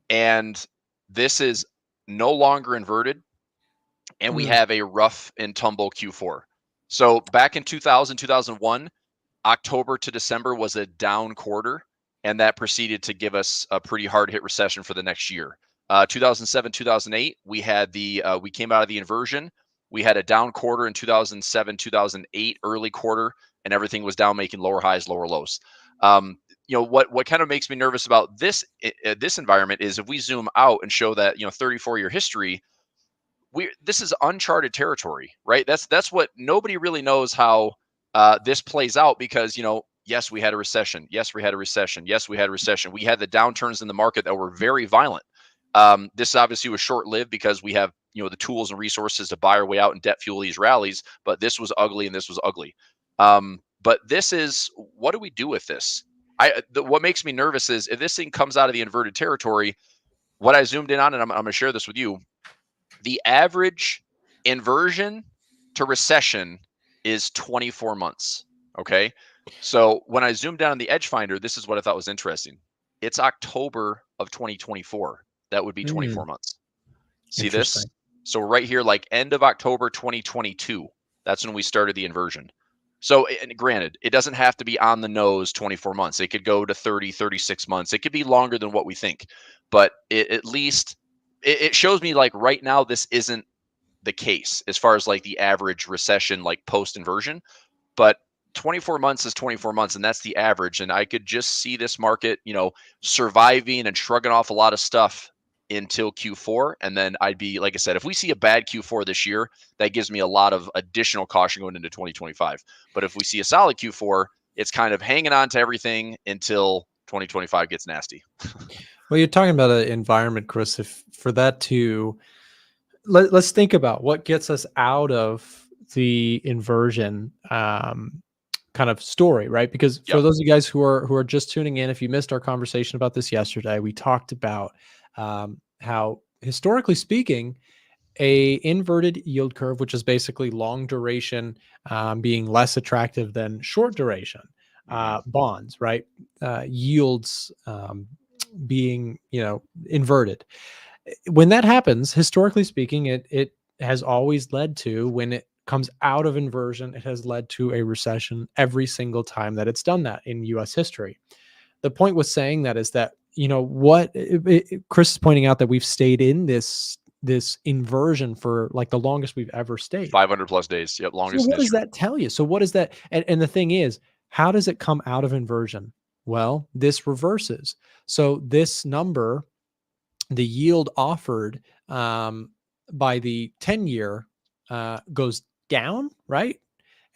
and this is no longer inverted and we have a rough and tumble Q4. So back in 2001, October to December was a down quarter, and that proceeded to give us a pretty hard hit recession for the next year. 2007, 2008, we had we came out of the inversion. We had a down quarter in 2007, 2008, early quarter, and everything was down, making lower highs, lower lows. What kind of makes me nervous about this environment is if we zoom out and show that 34-year history, this is uncharted territory, right? That's what nobody really knows how this plays out, because yes, we had a recession. Yes, we had a recession. Yes, we had a recession. We had the downturns in the market that were very violent. This obviously was short-lived because we have the tools and resources to buy our way out and debt fuel these rallies. But this was ugly, and this was ugly. But this is, what do we do with this? What makes me nervous is if this thing comes out of the inverted territory. What I zoomed in on, and I'm going to share this with you. The average inversion to recession is 24 months. Okay. So when I zoomed down on the EDGEFINDER, this is what I thought was interesting. It's October of 2024. That would be 24 months. See this? So right here, like end of October 2022, that's when we started the inversion. So, and granted, it doesn't have to be on the nose 24 months. It could go to 30, 36 months. It could be longer than what we think. But at least it shows me like right now, this isn't the case as far as like the average recession, like post inversion. But 24 months is 24 months, and that's the average. And I could just see this market, surviving and shrugging off a lot of stuff until Q4. And then I'd be, like I said, if we see a bad Q4 this year, that gives me a lot of additional caution going into 2025. But if we see a solid Q4, it's kind of hanging on to everything until 2025 gets nasty. Well, you're talking about an environment, Chris, if for that to, let's think about what gets us out of the inversion kind of story, right? Because for those of you guys who are just tuning in, if you missed our conversation about this yesterday, we talked about how historically speaking, a inverted yield curve, which is basically long duration being less attractive than short duration bonds, right? Yields being inverted. When that happens, historically speaking, it has always led to, when it comes out of inversion, it has led to a recession every single time that it's done that in US history. The point with saying that is that, Chris is pointing out that we've stayed in this inversion for like the longest we've ever stayed. 500 plus days. Yep. Longest. So what does that tell you? So what is that? And the thing is, how does it come out of inversion? Well, this reverses. So this number, the yield offered by the 10-year goes down, right?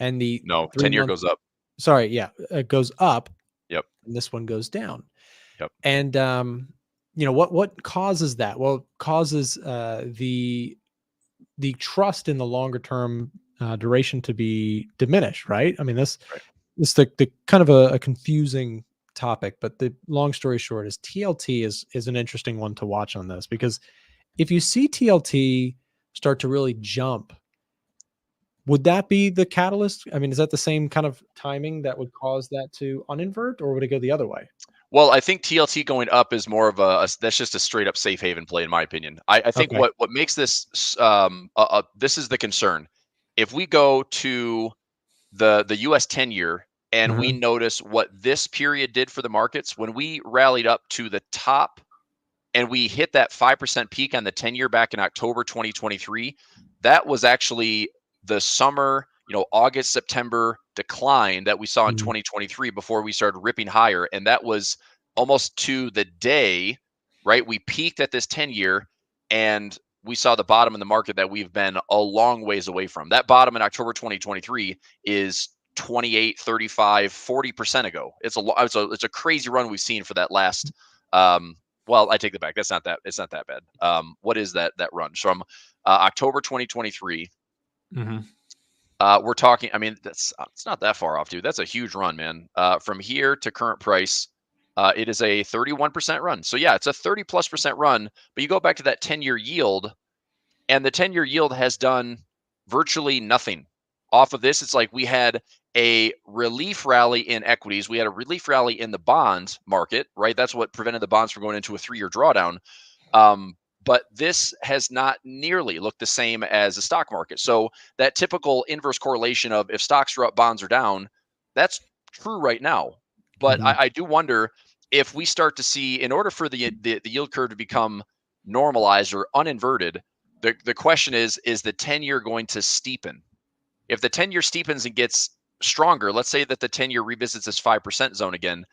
And the 10-year goes up. Sorry, yeah, it goes up. Yep. And this one goes down. Yep. And what causes that? Well, it causes the trust in the longer term duration to be diminished, right? I mean, this is the kind of a confusing topic, but the long story short is TLT is an interesting one to watch on this, because if you see TLT start to really jump, would that be the catalyst? I mean, is that the same kind of timing that would cause that to uninvert, or would it go the other way? Well, I think TLT going up is more of that's just a straight up safe haven play, in my opinion. I think Okay. what makes this this is the concern. If we go to the US 10-year and we Mhm. notice what this period did for the markets, when we rallied up to the top and we hit that 5% peak on the 10-year back in October 2023, that was actually the summer, August, September decline that we saw in Mhm. 2023 before we started ripping higher. And that was almost to the day, right? We peaked at this 10-year and we saw the bottom in the market that we've been a long ways away from. That bottom in October 2023 is 28, 35, 40% ago. It's a crazy run we've seen for that last well, I take it back. It's not that bad. What is that run? So from October 2023, Mhm. we're talking. I mean, it's not that far off, dude. That's a huge run, man. From here to current price, it is a 31% run. So yeah, it's a 30+% run. But you go back to that 10-year yield, and the 10-year yield has done virtually nothing off of this. It's like we had a relief rally in equities. We had a relief rally in the bond market, right? That's what prevented the bonds from going into a 3-year drawdown. But this has not nearly looked the same as the stock market. So that typical inverse correlation of if stocks are up, bonds are down, that's true right now. But Mhm. I do wonder if we start to see, in order for the yield curve to become normalized or uninverted, the question is the 10-year going to steepen? If the 10-year steepens and gets stronger, let's say that the 10-year revisits this 5% zone again,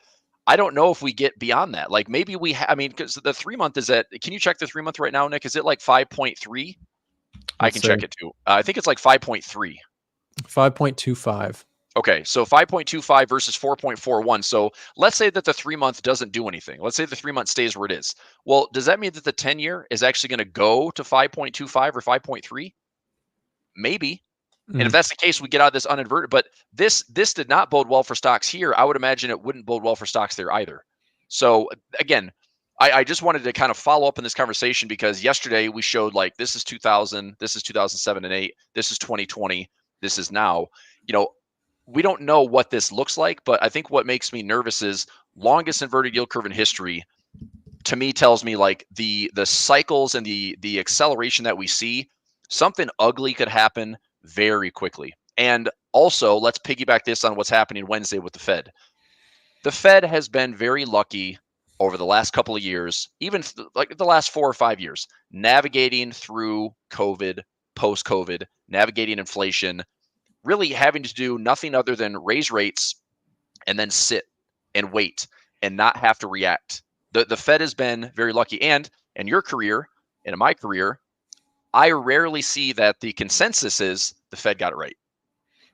I don't know if we get beyond that. Like maybe I mean, because the 3-month is at, can you check the 3-month right now, Nick? Is it like 5.3? I Let's can see. check it too. I think it's like 5.3. 5.25. Okay, so 5.25 versus 4.41. So let's say that the 3-month doesn't do anything. Let's say the 3-month stays where it is. Well, does that mean that the 10-year is actually going to go to 5.25 or 5.3? Maybe. And if Mm. that's the case, we get out of this uninverted. But this did not bode well for stocks here. I would imagine it wouldn't bode well for stocks there either. So again, I just wanted to kind of follow up in this conversation because yesterday we showed like this is 2000, this is 2007 and 8, this is 2020, this is now. We don't know what this looks like, but I think what makes me nervous is longest inverted yield curve in history. To me, tells me like the cycles and the acceleration that we see, something ugly could happen very quickly. And also, let's piggyback this on what's happening Wednesday with the Fed. The Fed has been very lucky over the last couple of years, even like the last 4 or 5 years, navigating through COVID, post COVID, navigating inflation, really having to do nothing other than raise rates and then sit and wait and not have to react. The Fed has been very lucky. And in your career and in my career, I rarely see that the consensus is the Fed got it right.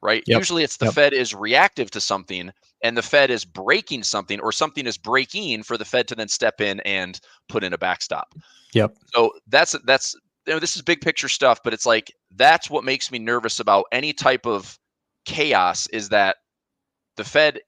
Right? Yep. Usually it's the Yep. Fed is reactive to something and the Fed is breaking something or something is breaking for the Fed to then step in and put in a backstop. Yep. So that's this is big picture stuff, but it's like that's what makes me nervous about any type of chaos is that the Fed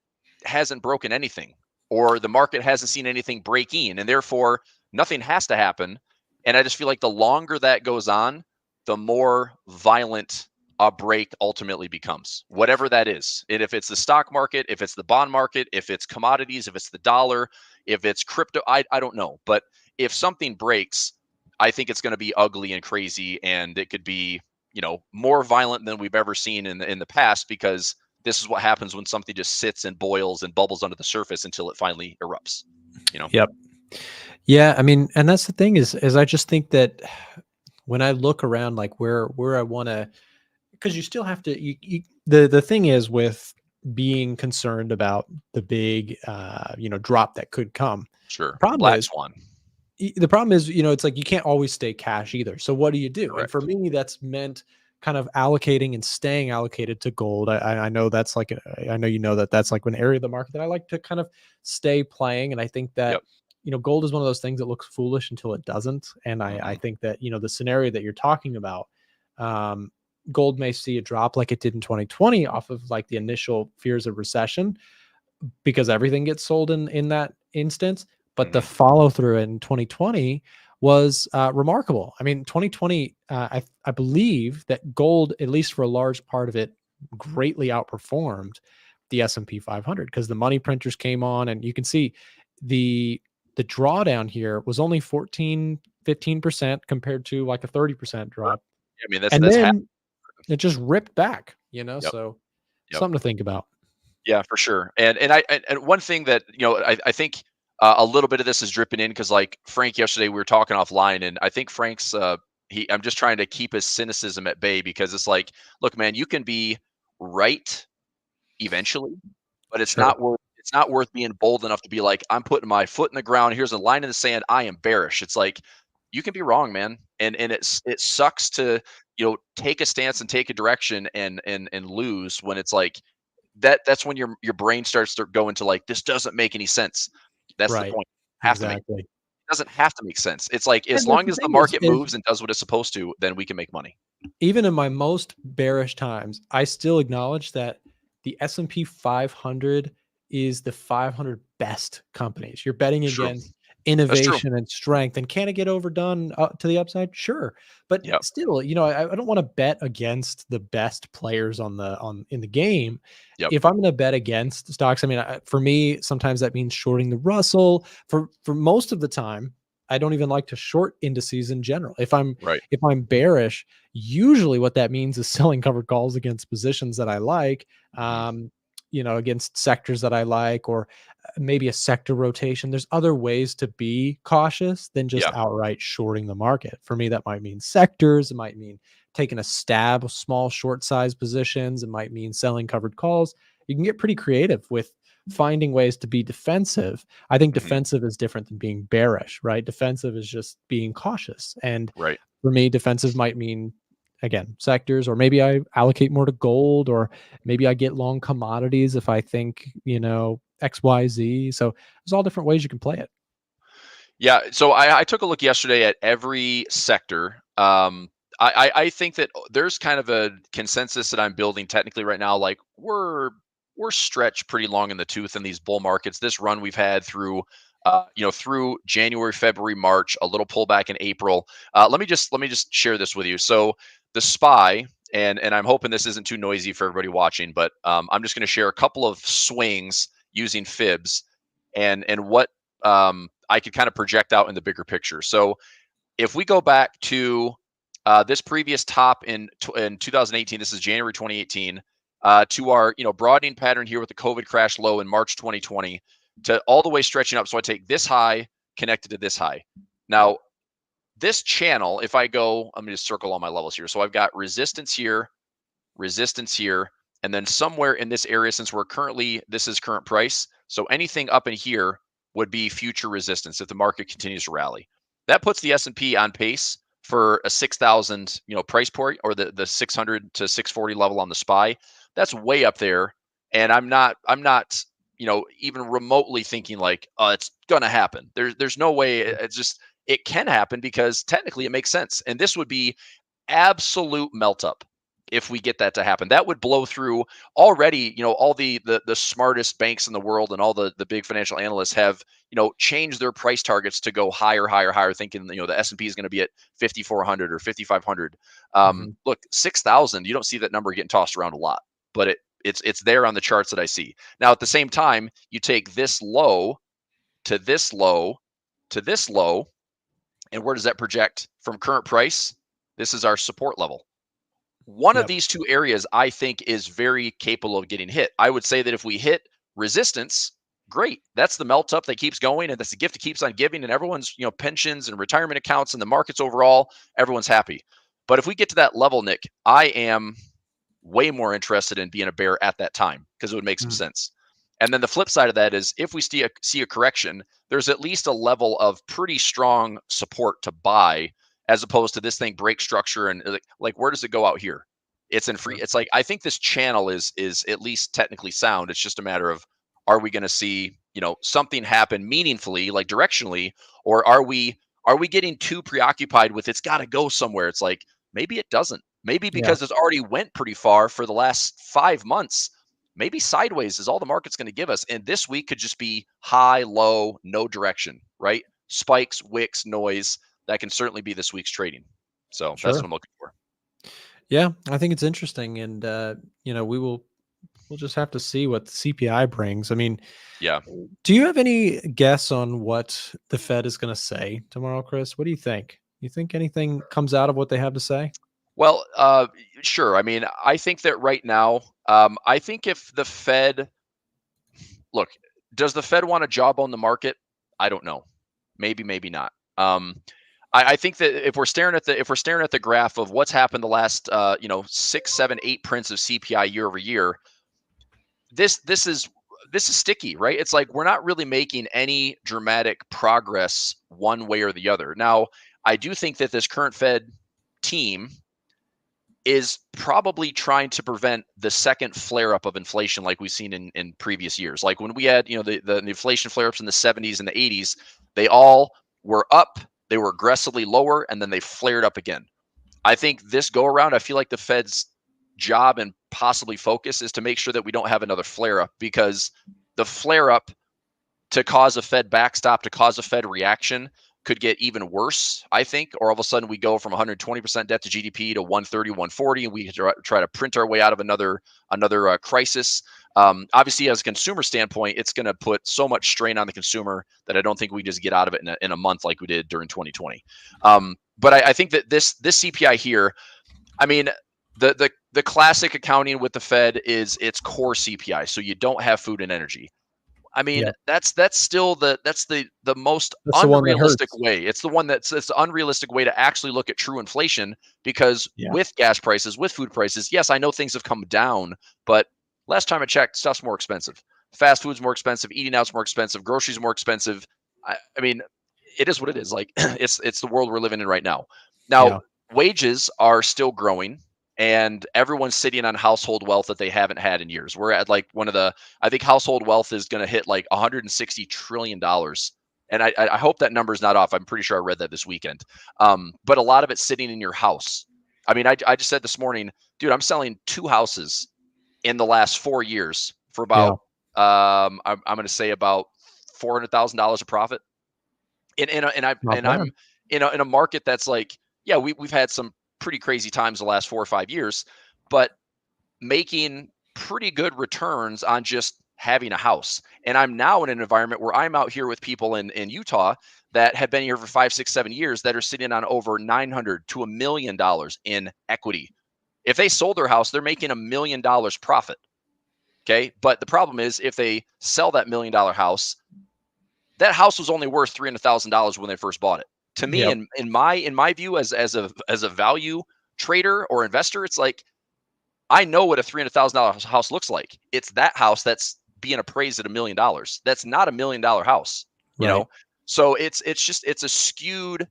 hasn't broken anything or the market hasn't seen anything breaking and therefore nothing has to happen. And I just feel like the longer that goes on, the more violent a break ultimately becomes, whatever that is. And if it's the stock market, if it's the bond market, if it's commodities, if it's the dollar, if it's crypto, I don't know. But if something breaks, I think it's going to be ugly and crazy. And it could be, more violent than we've ever seen in the past because this is what happens when something just sits and boils and bubbles under the surface until it finally erupts. Yep. Yeah, I mean, and that's the thing is I just think that when I look around, like where I want to, because you still have to. The thing is with being concerned about the big, drop that could come. Sure. The problem Black is swan. it's like you can't always stay cash either. So what do you do? And for Correct. me, that's meant kind of allocating and staying allocated to gold. I know that's like I know that's like an area of the market that I like to kind of stay playing. And I think that Yep. gold is one of those things that looks foolish until it doesn't. And I think that the scenario that you're talking about, gold may see a drop like it did in 2020 off of like the initial fears of recession because everything gets sold in that instance. But the follow through in 2020 was remarkable. I mean, 2020, I believe that gold, at least for a large part of it, greatly outperformed the S&P 500 because the money printers came on, and you can see the drawdown here was only 15% compared to like a 30% drop. I mean, that's And half. then it just ripped back, Yep. so Yep. something to think about. Yeah, for sure. And one thing that, I think a little bit of this is dripping in because like Frank yesterday we were talking offline, and I think Frank's I'm just trying to keep his cynicism at bay, because it's like, look, man, you can be right eventually, but it's Sure. not worth being bold enough to be like, I'm putting my foot in the ground. Here's a line in the sand. I am bearish. It's like, you can be wrong, man. And it sucks to, take a stance and take a direction and lose when it's like that's when your brain starts to go into like, this doesn't make any sense. That's the Right. point. Exactly. It doesn't have to make sense. It's like, as And that's long the as the thing market is moves and does what it's supposed to, then we can make money. even in my most bearish times, I still acknowledge that the S&P 500 is the 500 best companies. You're betting True. against That's true. innovation and strength. And can it get overdone to the upside? Sure. But Yep. still, I don't want to bet against the best players in the game. Yep. If I'm going to bet against stocks, I mean, for me, sometimes that means shorting the Russell. For most of the time, I don't even like to short indices in general. If I'm Right. bearish, usually what that means is selling covered calls against positions that I like, against sectors that I like, or maybe a sector rotation. There's other ways to be cautious than just outright shorting the market. For me, that might mean sectors. It might mean taking a stab of small short size positions. It might mean selling covered calls. You can get pretty creative with finding ways to be defensive. I think defensive is different than being bearish, right? Defensive is just being cautious. And Right. for me, defensive might mean, again, sectors, or maybe I allocate more to gold, or maybe I get long commodities if I think, XYZ. So there's all different ways you can play it. Yeah. So I took a look yesterday at every sector. I think that there's kind of a consensus that I'm building technically right now. Like, we're stretched pretty long in the tooth in these bull markets. This run we've had through, through January, February, March, a little pullback in April. Let me just share this with you. So the SPY, and I'm hoping this isn't too noisy for everybody watching, but I'm just going to share a couple of swings using fibs and what I could kind of project out in the bigger picture. So if we go back to this previous top in 2018, this is January 2018, to our broadening pattern here with the COVID crash low in March 2020, to all the way stretching up. So I take this high connected to this high. Now this channel, if I go, I'm going to circle all my levels here. So I've got resistance here, and then somewhere in this area, since this is current price. So anything up in here would be future resistance if the market continues to rally. That puts the S&P on pace for a 6,000, price point, or the 600 to 640 level on the SPY. That's way up there, and I'm not, even remotely thinking like, oh, it's gonna happen. There's no way. It can happen because technically it makes sense, and this would be absolute melt up if we get that to happen. That would blow through already. All the smartest banks in the world and all the big financial analysts have changed their price targets to go higher, thinking the S&P is going to be at 5,400 or 5,500. Look, 6,000. You don't see that number getting tossed around a lot, but it's there on the charts that I see. Now at the same time, you take this low to this low to this low, and where does that project from current price? This is our support level. One of these two areas I think is very capable of getting hit. I would say that if we hit resistance, great. That's the melt up that keeps going, and that's the gift that keeps on giving, and everyone's, pensions and retirement accounts and the markets overall, everyone's happy. But if we get to that level, Nick, I am way more interested in being a bear at that time, because it would make some sense. And then the flip side of that is, if we see a correction, there's at least a level of pretty strong support to buy, as opposed to this thing break structure and like where does it go out here? It's in free. It's like, I think this channel is at least technically sound. It's just a matter of, are we going to see something happen meaningfully, like directionally, or are we getting too preoccupied with it's got to go somewhere? It's like, maybe it doesn't. Maybe because it's already went pretty far for the last 5 months. Maybe sideways is all the market's going to give us, and this week could just be high, low, no direction, right? Spikes, wicks, noise. That can certainly be this week's trading. So that's what I'm looking for. Yeah, I think it's interesting. And, we will we'll just have to see what the CPI brings. I mean, Yeah. do you have any guess on what the Fed is going to say tomorrow, Chris? What do you think? You think anything comes out of what they have to say? Well, sure. I mean, I think that right now, I think if the Fed look, does the Fed want to jawbone the market? I don't know. Maybe, maybe not. I think that if we're staring at the graph of what's happened the last 6, 7, 8 prints of CPI year over year, this is sticky, right? It's like we're not really making any dramatic progress one way or the other. Now, I do think that this current Fed team is probably trying to prevent the second flare up of inflation like we've seen in previous years. Like when we had, the inflation flare ups in the 70s and the 80s, they all were up, they were aggressively lower, and then they flared up again. I think this go around, I feel like the Fed's job and possibly focus is to make sure that we don't have another flare up, because the flare up to cause a Fed backstop, to cause a Fed reaction, could get even worse, I think, or all of a sudden we go from 120% debt to GDP to 130, 140, and we try to print our way out of another crisis. Obviously, as a consumer standpoint, it's going to put so much strain on the consumer that I don't think we just get out of it in a month like we did during 2020. But I think that this CPI here, I mean, the classic accounting with the Fed is its core CPI, so you don't have food and energy. I mean, that's still the most unrealistic way. It's the one it's the unrealistic way to actually look at true inflation, because with gas prices, with food prices, yes, I know things have come down, but last time I checked, stuff's more expensive. Fast food's more expensive, eating out's more expensive, groceries more expensive. I mean, it is what it is. Like it's the world we're living in right now. Now, wages are still growing, and everyone's sitting on household wealth that they haven't had in years. We're at like I think household wealth is going to hit like $160 trillion. And I hope that number is not off. I'm pretty sure I read that this weekend. But a lot of it's sitting in your house. I mean, I just said this morning, dude, I'm selling 2 houses in the last 4 years for about, I'm going to say about $400,000 of profit. And I'm in a market that's like, we've had some pretty crazy times the last 4 or 5 years, but making pretty good returns on just having a house. And I'm now in an environment where I'm out here with people in Utah that have been here for 5, 6, 7 years that are sitting on over $900,000 to $1 million in equity. If they sold their house, they're making $1 million profit. Okay. But the problem is, if they sell that $1 million house, that house was only worth $300,000 when they first bought it. To me, in my view, as a value trader or investor, it's like, I know what a $300,000 house looks like. It's that house that's being appraised at $1 million. That's not $1 million house, you know. So it's a skewed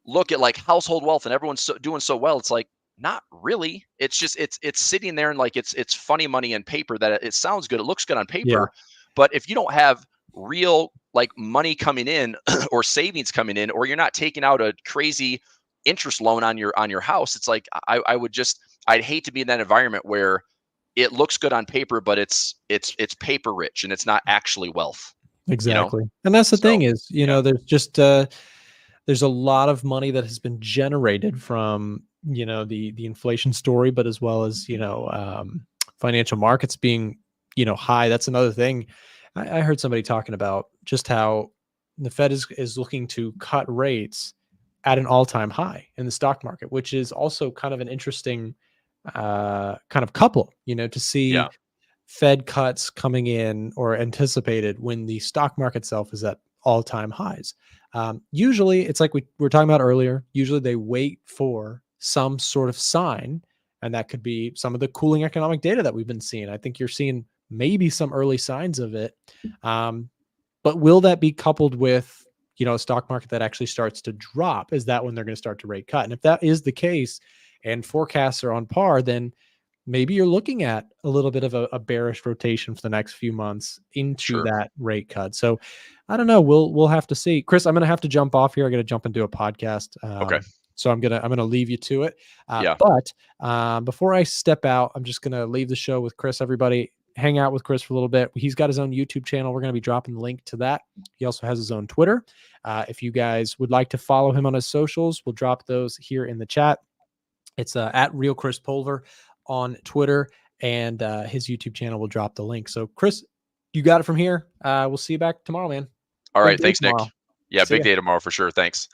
look at like household wealth, and everyone's doing so well. It's like, not really. It's just it's sitting there, and like it's funny money in paper, that it sounds good, it looks good on paper, but if you don't have real like money coming in or savings coming in, or you're not taking out a crazy interest loan on your house, it's like I'd hate to be in that environment where it looks good on paper, but it's paper rich and it's not actually wealth. Exactly. And that's the thing is, there's just there's a lot of money that has been generated from, the inflation story, but as well as, financial markets being, high. That's another thing. I heard somebody talking about just how the Fed is looking to cut rates at an all-time high in the stock market, which is also kind of an interesting kind of couple, to see Fed cuts coming in or anticipated when the stock market itself is at all-time highs. Usually it's like we were talking about earlier, usually they wait for some sort of sign, and that could be some of the cooling economic data that we've been seeing. I think you're seeing maybe some early signs of it. But will that be coupled with, a stock market that actually starts to drop? Is that when they're going to start to rate cut? And if that is the case and forecasts are on par, then maybe you're looking at a little bit of a bearish rotation for the next few months into that rate cut. So I don't know. We'll have to see. Chris, I'm going to have to jump off here. I got to jump into a podcast. Okay. So I'm gonna leave you to it. But before I step out, I'm just gonna leave the show with Chris. Everybody, hang out with Chris for a little bit. He's got his own YouTube channel. We're going to be dropping the link to that. He also has his own Twitter. If you guys would like to follow him on his socials, we'll drop those here in the chat. It's at Real Chris Pulver on Twitter. and his YouTube channel will drop the link. So Chris, you got it from here. We'll see you back tomorrow, man. All Big right. day Thanks, Nick. tomorrow. Yeah, See big ya. day tomorrow for sure. Thanks.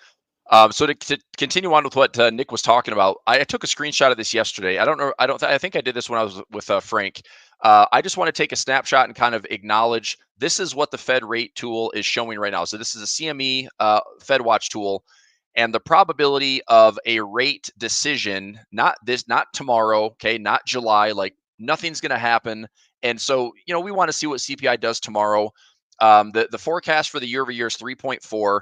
So to continue on with what Nick was talking about, I took a screenshot of this yesterday. I think I did this when I was with Frank. I just want to take a snapshot and kind of acknowledge this is what the Fed rate tool is showing right now. So this is a CME Fed Watch tool, and the probability of a rate decision, not tomorrow, okay, not July, like nothing's going to happen. And so, we want to see what CPI does tomorrow. The forecast for the year over year is 3.4.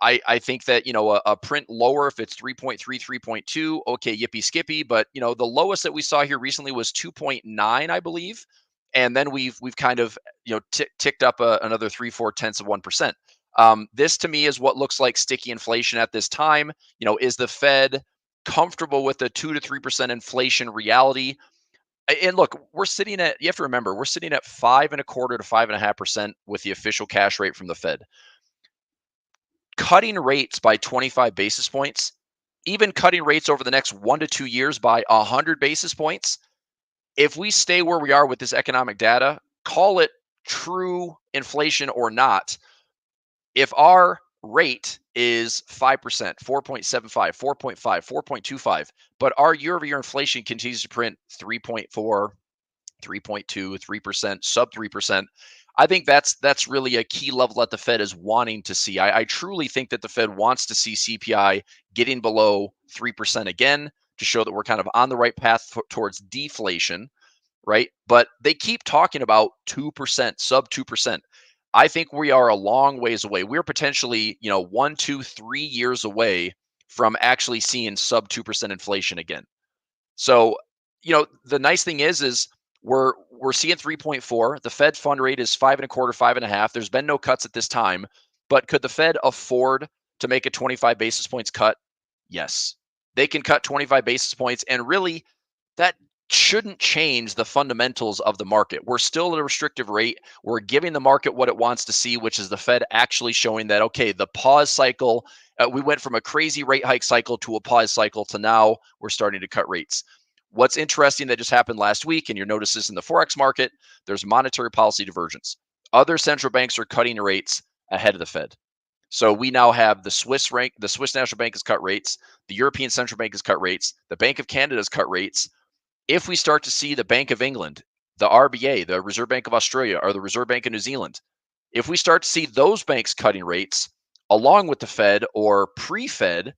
I think that, a print lower, if it's 3.3, 3.2, okay, yippee skippy. But, the lowest that we saw here recently was 2.9, I believe. And then we've kind of, ticked up another 3/4 of 1%. This to me is what looks like sticky inflation at this time. Is the Fed comfortable with the 2 to 3% inflation reality? And look, you have to remember, we're sitting at 5.25% to 5.5% with the official cash rate from the Fed. Cutting rates by 25 basis points, even cutting rates over the next 1 to 2 years by 100 basis points, if we stay where we are with this economic data, call it true inflation or not, if our rate is 5%, 4.75, 4.5, 4.25, but our year-over-year inflation continues to print 3.4, 3.2, 3%, sub 3%, I think that's really a key level that the Fed is wanting to see. I truly think that the Fed wants to see CPI getting below 3% again to show that we're kind of on the right path towards deflation, right? But they keep talking about 2%, sub 2%. I think we are a long ways away. We're potentially, 1, 2, 3 years away from actually seeing sub 2% inflation again. So, the nice thing is we're seeing 3.4. The Fed fund rate is 5.25, 5.5. There's been no cuts at this time, but could the Fed afford to make a 25 basis points cut? Yes, they can cut 25 basis points, and really, that shouldn't change the fundamentals of the market. We're still at a restrictive rate. We're giving the market what it wants to see, which is the Fed actually showing that, okay, the pause cycle, we went from a crazy rate hike cycle to a pause cycle to now we're starting to cut rates. What's interesting that just happened last week, and you'll notice this in the Forex market, there's monetary policy divergence. Other central banks are cutting rates ahead of the Fed. So we now have the Swiss National Bank has cut rates, the European Central Bank has cut rates, the Bank of Canada has cut rates. If we start to see the Bank of England, the RBA, the Reserve Bank of Australia, or the Reserve Bank of New Zealand, if we start to see those banks cutting rates along with the Fed or pre-Fed,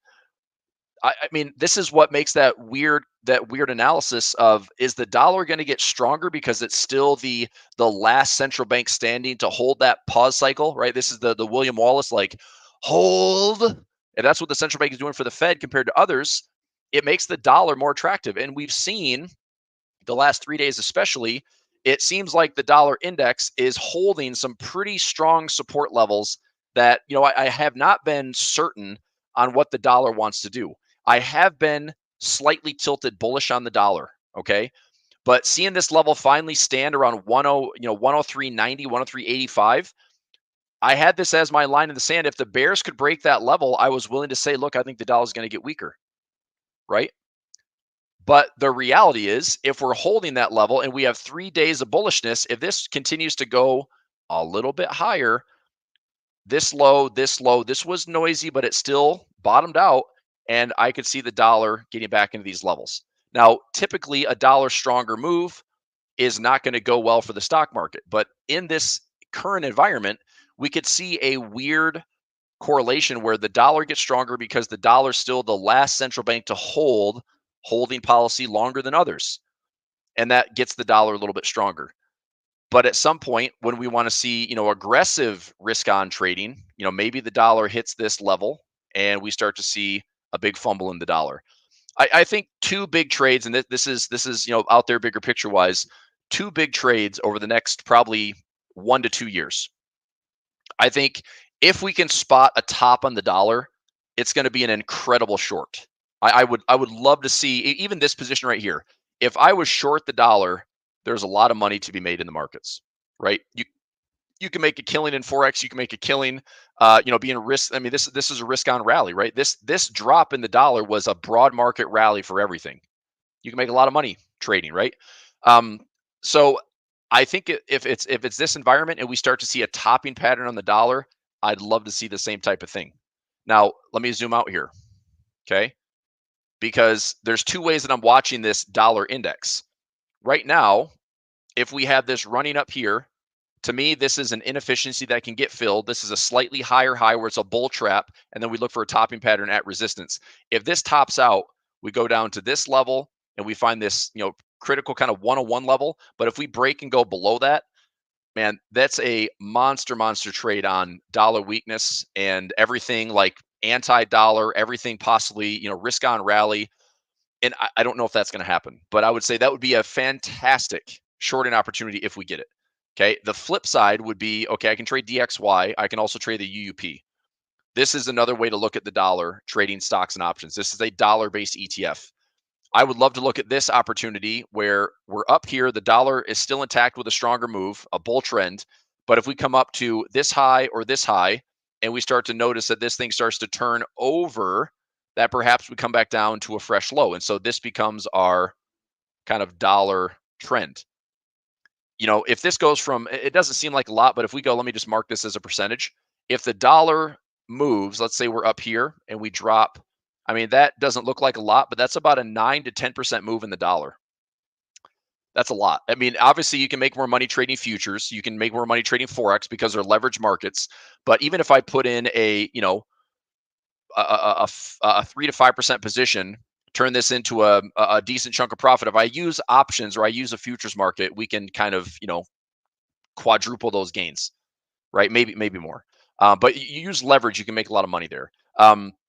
I mean, this is what makes that weird analysis of, is the dollar going to get stronger because it's still the last central bank standing to hold that pause cycle, right? This is the William Wallace, like, hold. And that's what the central bank is doing for the Fed compared to others. It makes the dollar more attractive. And we've seen the last 3 days especially, it seems like the dollar index is holding some pretty strong support levels that, I have not been certain on what the dollar wants to do. I have been slightly tilted bullish on the dollar, okay? But seeing this level finally stand around 103.90, 103.85, I had this as my line in the sand. If the bears could break that level, I was willing to say, look, I think the dollar is going to get weaker, right? But the reality is, if we're holding that level and we have 3 days of bullishness, if this continues to go a little bit higher, this low, this was noisy, but it still bottomed out. And I could see the dollar getting back into these levels. Now, typically a dollar stronger move is not going to go well for the stock market. But in this current environment, we could see a weird correlation where the dollar gets stronger because the dollar is still the last central bank to holding policy longer than others. And that gets the dollar a little bit stronger. But at some point, when we want to see, aggressive risk on trading, maybe the dollar hits this level and we start to see a big fumble in the dollar. I think 2 big trades, and this is out there bigger picture wise, 2 big trades over the next probably 1 to 2 years. I think if we can spot a top on the dollar, it's going to be an incredible short. I would love to see even this position right here. If I was short the dollar, there's a lot of money to be made in the markets, right? You can make a killing in Forex. You can make a killing, being risk. I mean, this is a risk on rally, right? This drop in the dollar was a broad market rally for everything. You can make a lot of money trading, right? So I think if it's this environment and we start to see a topping pattern on the dollar, I'd love to see the same type of thing. Now, let me zoom out here, okay? Because there's two ways that I'm watching this dollar index. Right now, if we have this running up here, to me, this is an inefficiency that can get filled. This is a slightly higher high where it's a bull trap, and then we look for a topping pattern at resistance. If this tops out, we go down to this level and we find this, critical kind of 101 level. But if we break and go below that, man, that's a monster trade on dollar weakness and everything like anti-dollar, everything possibly, risk on rally. And I don't know if that's going to happen, but I would say that would be a fantastic shorting opportunity if we get it. Okay. The flip side would be, okay, I can trade DXY. I can also trade the UUP. This is another way to look at the dollar trading stocks and options. This is a dollar-based ETF. I would love to look at this opportunity where we're up here. The dollar is still intact with a stronger move, a bull trend. But if we come up to this high or this high, and we start to notice that this thing starts to turn over, that perhaps we come back down to a fresh low. And so this becomes our kind of dollar trend. If this goes from, it doesn't seem like a lot, but if we go, let me just mark this as a percentage. If the dollar moves, let's say we're up here and we drop, I mean, that doesn't look like a lot, but that's about a 9 to 10% move in the dollar. That's a lot. I mean, obviously you can make more money trading futures. You can make more money trading Forex because they're leveraged markets. But even if I put in a 3 to 5% position, turn this into a decent chunk of profit. If I use options or I use a futures market, we can kind of, quadruple those gains, right? Maybe more. But you use leverage, you can make a lot of money there.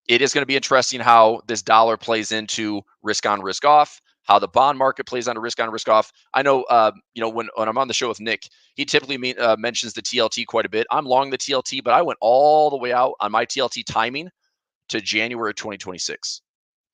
It is going to be interesting how this dollar plays into risk on, risk off, how the bond market plays on, risk off. I know, when I'm on the show with Nick, he typically mentions the TLT quite a bit. I'm long the TLT, but I went all the way out on my TLT timing to January 2026.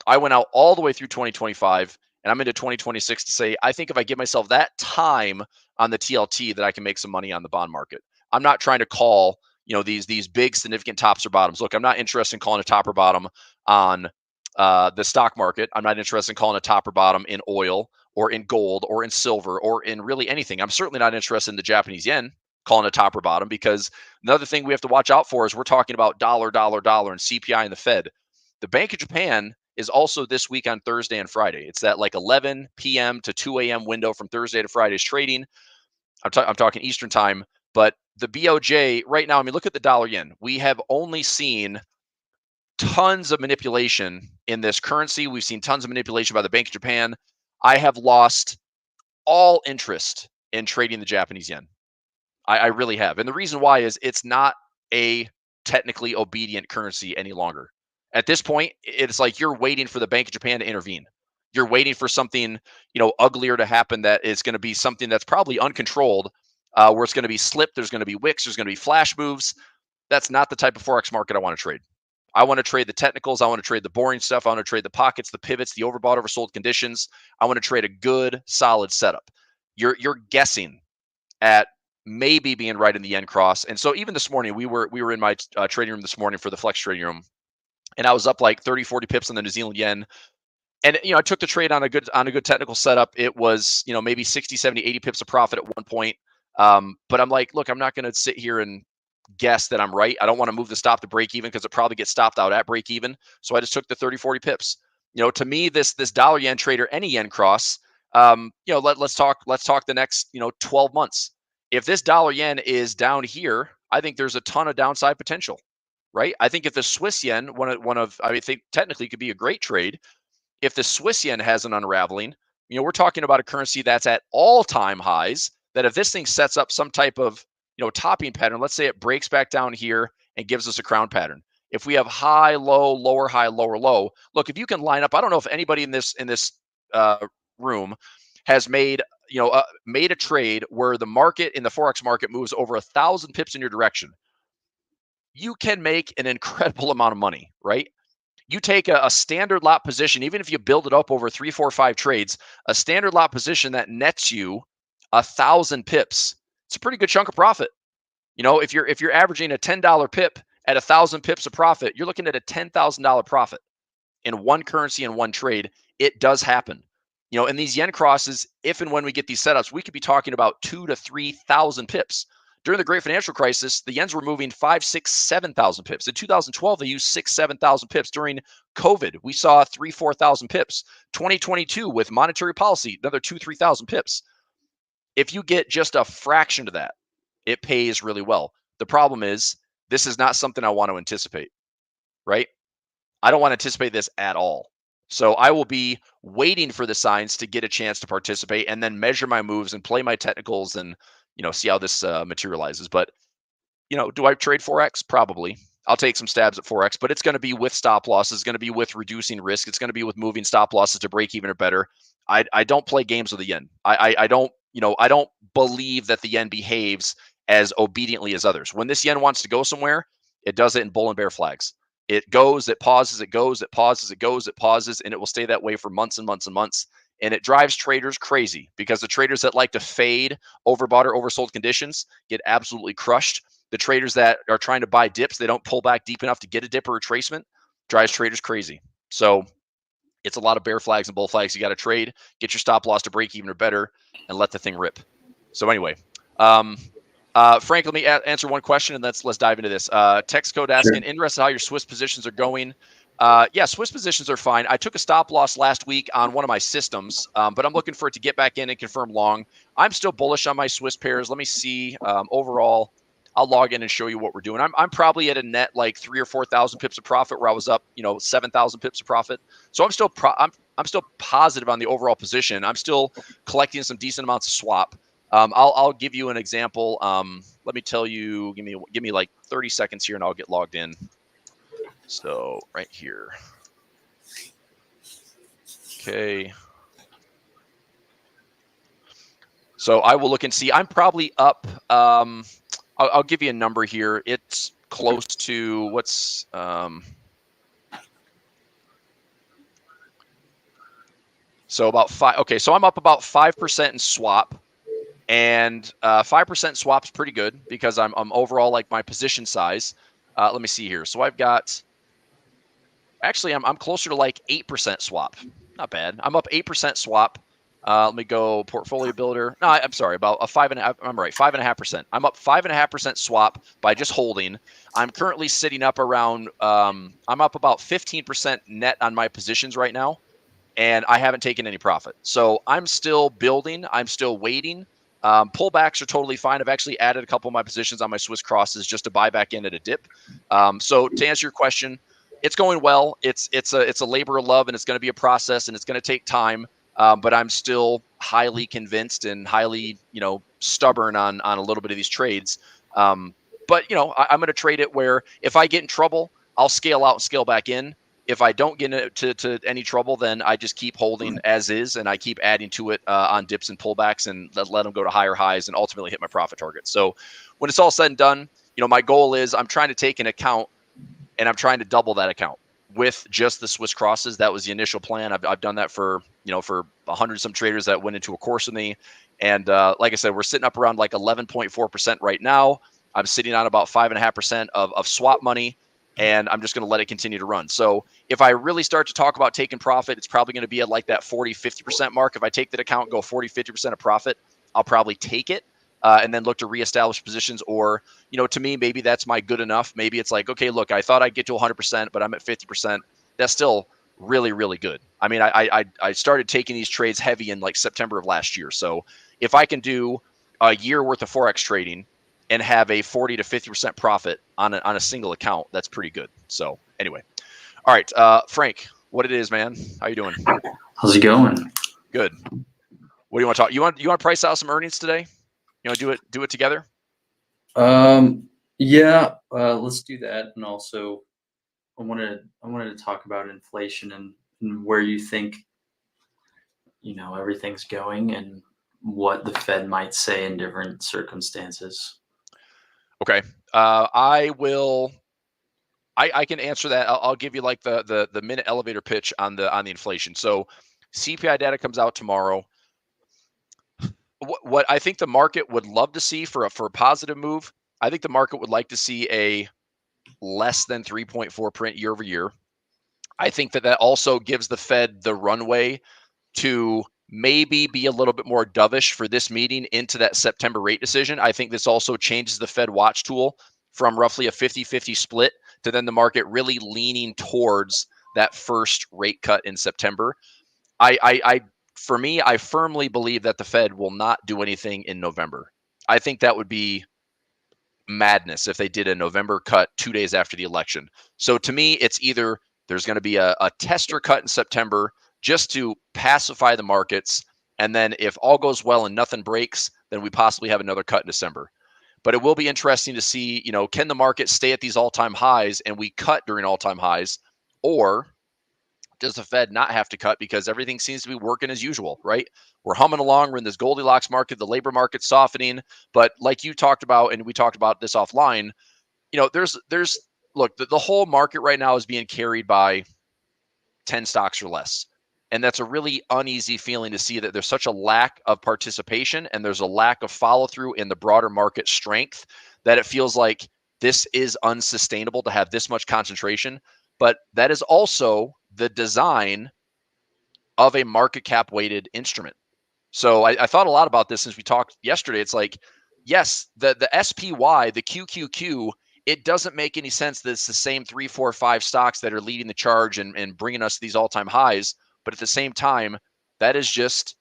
I went out all the way through 2025, and I'm into 2026 to say, I think if I give myself that time on the TLT that I can make some money on the bond market. I'm not trying to call, these big significant tops or bottoms. Look, I'm not interested in calling a top or bottom on the stock market. I'm not interested in calling a top or bottom in oil or in gold or in silver or in really anything. I'm certainly not interested in the Japanese yen calling a top or bottom, because another thing we have to watch out for is we're talking about dollar, and CPI and the Fed. The Bank of Japan is also this week on Thursday and Friday. It's that like 11 p.m. to 2 a.m. window from Thursday to Friday's trading. I'm talking Eastern time, but the BOJ right now, I mean, look at the dollar yen. We have only seen tons of manipulation in this currency. We've seen tons of manipulation by the Bank of Japan. I have lost all interest in trading the Japanese yen. I really have. And the reason why is it's not a technically obedient currency any longer. At this point, it's like you're waiting for the Bank of Japan to intervene. You're waiting for something, uglier to happen that is going to be something that's probably uncontrolled, where it's going to be slip, there's going to be wicks, there's going to be flash moves. That's not the type of Forex market I want to trade. I want to trade the technicals. I want to trade the boring stuff. I want to trade the pockets, the pivots, the overbought, oversold conditions. I want to trade a good, solid setup. You're guessing at maybe being right in the yen cross. And so even this morning, we were in my trading room this morning for the flex trading room, and I was up like 30, 40 pips on the New Zealand yen. And, I took the trade on a good technical setup. It was, maybe 60, 70, 80 pips of profit at one point. But I'm like, look, I'm not going to sit here and guess that I'm right. I don't want to move the stop to break even because it probably gets stopped out at break even. So I just took the 30, 40 pips. To me, this dollar yen trade or any yen cross, let's talk the next, 12 months. If this dollar yen is down here, I think there's a ton of downside potential, right? I think if the Swiss yen, I think technically could be a great trade. If the Swiss yen has an unraveling, we're talking about a currency that's at all-time highs, that if this thing sets up some type of, topping pattern, let's say it breaks back down here and gives us a crown pattern. If we have high, low, lower, high, lower, low, look, if you can line up, I don't know if anybody in this room has made a trade where the market in the Forex market moves over 1,000 pips in your direction. You can make an incredible amount of money, right? You take a standard lot position, even if you build it up over 3, 4, 5 trades, a standard lot position that nets you 1,000 pips. It's a pretty good chunk of profit. If you're averaging a $10 pip at 1,000 pips of profit, you're looking at a $10,000 profit in one currency in one trade. It does happen. You know, in these yen crosses, if and when we get these setups, we could be talking about 2,000 to 3,000 pips. During the Great Financial Crisis, the yens were moving 5, 6, 7,000 pips. In 2012, they used 6, 7,000 pips. During COVID, we saw 3, 4,000 pips. 2022, with monetary policy, another 2, 3,000 pips. If you get just a fraction of that, it pays really well. The problem is, this is not something I want to anticipate, right? I don't want to anticipate this at all. So I will be waiting for the signs to get a chance to participate and then measure my moves and play my technicals and, you know, see how this materializes. But, you know, do I trade Forex? Probably. I'll take some stabs at Forex, but it's going to be with stop losses. It's going to be with reducing risk. It's going to be with moving stop losses to break even or better. I don't play games with the yen. I don't, you know, I don't believe that the yen behaves as obediently as others. When this yen wants to go somewhere, it does it in bull and bear flags. It goes, it pauses, it goes, it pauses, it goes, it pauses, and it will stay that way for months and months and months. And it drives traders crazy because the traders that like to fade overbought or oversold conditions get absolutely crushed. The traders that are trying to buy dips, they don't pull back deep enough to get a dip or retracement, drives traders crazy. So it's a lot of bear flags and bull flags. You got to trade, get your stop loss to break even or better, and let the thing rip. So anyway, Frank, let me answer one question, and let's dive into this. Text code asking, interested how your Swiss positions are going. Yeah, Swiss positions are fine. I took a stop loss last week on one of my systems, but I'm looking for it to get back in and confirm long. I'm still bullish on my Swiss pairs. Let me see. Overall, I'll log in and show you what we're doing. I'm probably at a net like 3,000 or 4,000 pips of profit, where I was up, you know, 7,000 pips of profit. So I'm still I'm still positive on the overall position. I'm still collecting some decent amounts of swap. I'll give you an example. Let me tell you, give me like 30 seconds here and I'll get logged in. So right here. Okay. So I will look and see. I'm probably up. I'll give you a number here. It's close to what's so about 5. Okay, so I'm up about 5% in swap. And 5% swap is pretty good because I'm overall like my position size. Let me see here. So I've got, actually I'm closer to like 8% swap. Not bad. I'm up 8% swap. Let me go portfolio builder. No, I'm sorry, about a 5.5. I'm right, 5.5%. I'm up 5.5% swap by just holding. I'm currently sitting up around. I'm up about 15% net on my positions right now, and I haven't taken any profit. So I'm still building. I'm still waiting. Pullbacks are totally fine. I've actually added a couple of my positions on my Swiss crosses just to buy back in at a dip. So to answer your question, it's going well. It's a labor of love, and it's going to be a process, and it's going to take time. But I'm still highly convinced and highly, you know, stubborn on a little bit of these trades. But you know, I'm going to trade it where if I get in trouble, I'll scale out and scale back in. If I don't get into any trouble, then I just keep holding as is, and I keep adding to it on dips and pullbacks, and let them go to higher highs and ultimately hit my profit target. So when it's all said and done, you know, my goal is I'm trying to take an account and I'm trying to double that account with just the Swiss crosses. That was the initial plan. I've done that for, you know, for 100 some traders that went into a course with me. And like I said, we're sitting up around like 11.4% right now. I'm sitting on about 5.5% of swap money, and I'm just going to let it continue to run. So if I really start to talk about taking profit, it's probably going to be at like that 40, 50% mark. If I take that account and go 40, 50% of profit, I'll probably take it and then look to reestablish positions. Or, you know, to me, maybe that's my good enough. Maybe it's like, okay, look, I thought I'd get to 100%, but I'm at 50%. That's still really, really good. I mean, I started taking these trades heavy in like September of last year. So if I can do a year worth of Forex trading and have a 40 to 50% profit on a single account, that's pretty good. So anyway, all right, Frank, what it is, man? How you doing? How's it going? Good. What do you want to talk? You want to price out some earnings today? You want to do it together? Yeah, let's do that. And also, I wanted to talk about inflation and where you think, you know, everything's going and what the Fed might say in different circumstances. Okay. I can answer that. I'll give you like the minute elevator pitch on the inflation. So CPI data comes out tomorrow. What I think the market would love to see for a positive move, I think the market would like to see a less than 3.4 print year over year. I think that also gives the Fed the runway to maybe be a little bit more dovish for this meeting into that September rate decision. I think this also changes the Fed watch tool from roughly a 50-50 split to then the market really leaning towards that first rate cut in September. For me, I firmly believe that the Fed will not do anything in November. I think that would be madness if they did a November cut 2 days after the election. So to me, it's either there's going to be a tester cut in September just to pacify the markets, and then if all goes well and nothing breaks, then we possibly have another cut in December. But it will be interesting to see, can the market stay at these all-time highs and we cut during all-time highs, or does the Fed not have to cut because everything seems to be working as usual, right? We're humming along. We're in this Goldilocks market. The labor market's softening. But like you talked about, and we talked about this offline, look, the whole market right now is being carried by 10 stocks or less. And that's a really uneasy feeling to see that there's such a lack of participation and there's a lack of follow through in the broader market strength that it feels like this is unsustainable to have this much concentration. But that is also the design of a market cap weighted instrument. So I thought a lot about this since we talked yesterday. It's like, yes, the SPY, the QQQ, it doesn't make any sense that it's the same 3, 4, 5 stocks that are leading the charge and bringing us these all-time highs. But at the same time, that is just